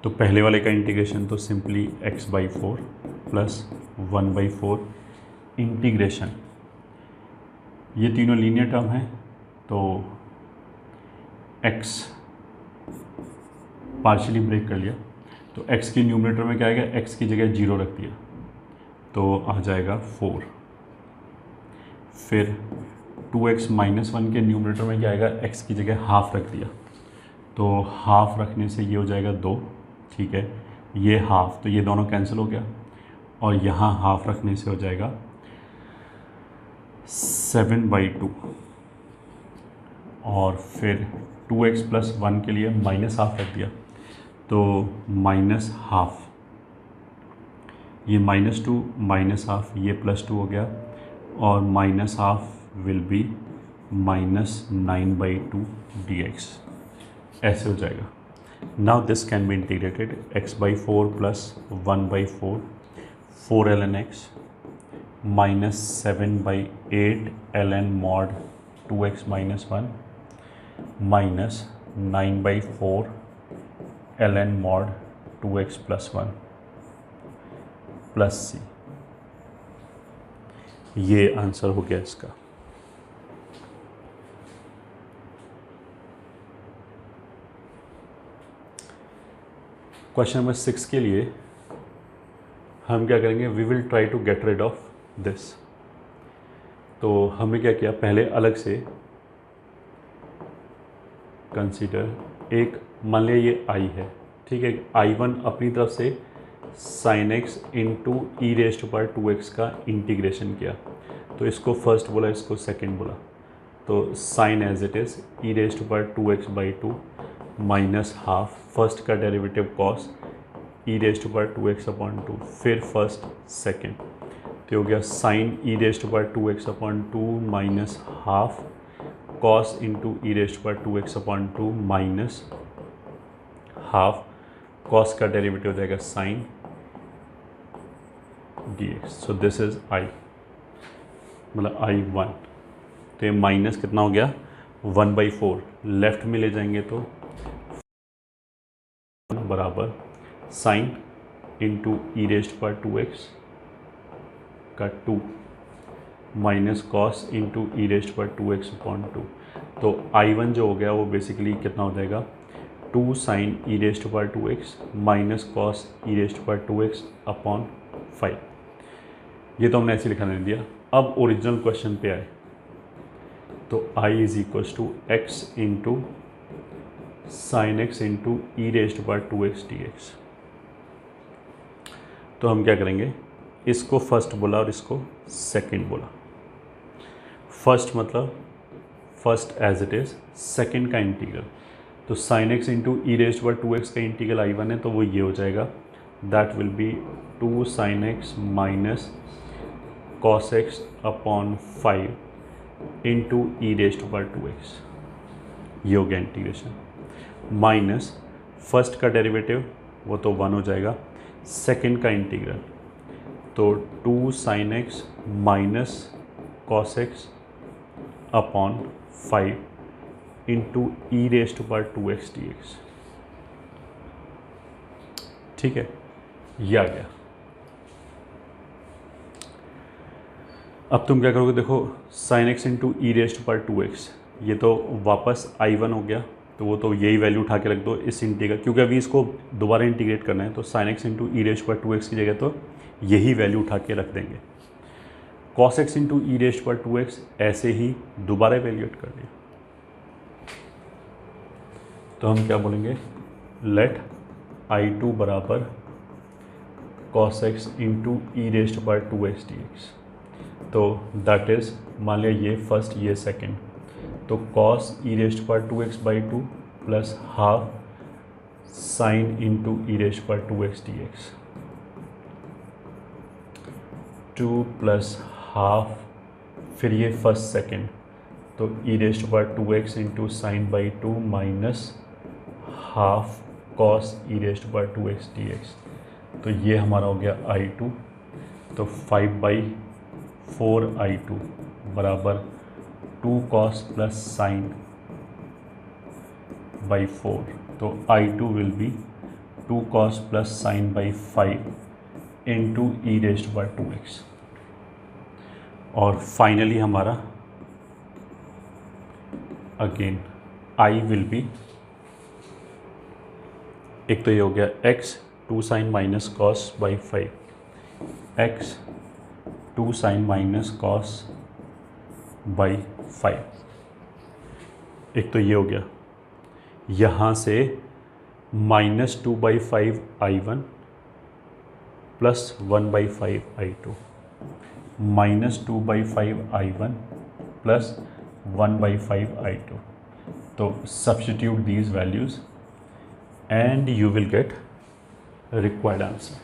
Speaker 1: तो पहले वाले का इंटीग्रेशन तो सिंपली x/4 प्लस 1/4 इंटीग्रेशन, ये तीनों लीनियर टर्म है तो x पार्शियली ब्रेक कर लिया तो x के न्यूमरेटर में क्या आएगा, x की जगह 0 रख दिया तो आ जाएगा 4। फिर 2x माइनस 1 के न्यूमरेटर में क्या आएगा, x की जगह हाफ रख दिया तो हाफ रखने से ये हो जाएगा 2, ठीक है, ये हाफ तो ये दोनों कैंसिल हो गया और यहाँ हाफ रखने से हो जाएगा 7/2 और फिर 2x प्लस 1 के लिए माइनस हाफ रख दिया तो माइनस हाफ, ये -2 माइनस हाफ, ये +2 हो गया और minus half will be -9/2 dx, ऐसे हो जाएगा। Now this can be integrated x/4 plus 1/4 4 ln x minus 7/8 ln mod 2x minus 1 minus 9/4 ln mod 2x plus 1 plus c, ये आंसर हो गया इसका। क्वेश्चन नंबर 6 के लिए हम क्या करेंगे, we will try to get rid of this. तो हमने क्या किया, पहले अलग से कंसीडर एक, मान लिया ये i है, ठीक है, i1 अपनी तरफ से sin x इंटू e⁻²x का इंटीग्रेशन किया तो इसको फर्स्ट बोला, इसको सेकंड बोला, तो sin as it is e⁻²x/2 minus half, first का डेरिवेटिव cos e⁻²x/2, फिर फर्स्ट सेकंड, तो हो गया sin e⁻²x/2 minus half cos into e⁻²x/2 minus half cos का डेरिवेटिव हो जाएगा sin dx। So this is i, मतलब i1, तो ये माइनस कितना हो गया 1/4, लेफ्ट में ले जाएंगे तो बराबर sin इंटू e⁻²x का 2 माइनस कॉस इंटू e⁻²x/2, तो i1 जो हो गया वो बेसिकली कितना हो जाएगा 2 sin e⁻²x minus cos e⁻²x/5, ये तो हमने ऐसे लिखा नहीं दिया। अब ओरिजिनल क्वेश्चन पे आए तो i is equals to x into sine x into e⁻²x dx। तो हम क्या करेंगे, इसको फर्स्ट बोला और इसको सेकंड बोला। फर्स्ट मतलब first as it is, second का इंटीग्रल, तो साइन एक्स इंटू e⁻²x का इंटीग्रल i1 है तो वो ये हो जाएगा, that will B 2 sin x minus cos x/5 into e⁻²x, ये हो गया इंटीग्रेशन, माइनस फर्स्ट का डेरिवेटिव वो तो 1 हो जाएगा, सेकंड का इंटीग्रल तो 2 sin x minus cos x/5 into e⁻²x dx, ठीक है, ये आ गया। अब तुम क्या करोगे, देखो sin x इंटू e⁻²x, ये तो वापस i1 हो गया तो वो तो यही वैल्यू उठा के रख दो इस इंटीग्रल, क्योंकि अभी इसको दोबारा इंटीग्रेट करना है तो sin x इंटू e⁻²x की जगह तो यही वैल्यू उठा के रख देंगे। cos x इंटू e⁻²x ऐसे ही दोबारा वैल्यूएट कर दिया तो हम क्या बोलेंगे, लेट i2 बराबर cos x into e⁻²x dx, तो दैट इज़, मान लिया ये फर्स्ट ये सेकंड, तो cos e रेस्ट पर 2x/2 plus half sine into e raised पर 2x dx, 2 प्लस हाफ, फिर ये फर्स्ट सेकेंड, तो ई रेस्ट पर 2x into sine by 2 minus half cos E raised पर 2x dx, तो ये हमारा हो गया I2। तो 5/4 I2 बराबर 2 कॉस प्लस साइन बाई 4, तो I2 will be 2 cos plus sign by 5 into e raised पर 2x। और फाइनली हमारा अगेन I विल बी, एक तो ये हो गया x 2 sine minus cos by 5, x 2 sine minus cos by 5, एक तो ये हो गया। यहाँ से -2/5 I1 plus 1/5 I2, -2/5 I1 plus 1/5 I2, तो substitute these values and you will get required answer।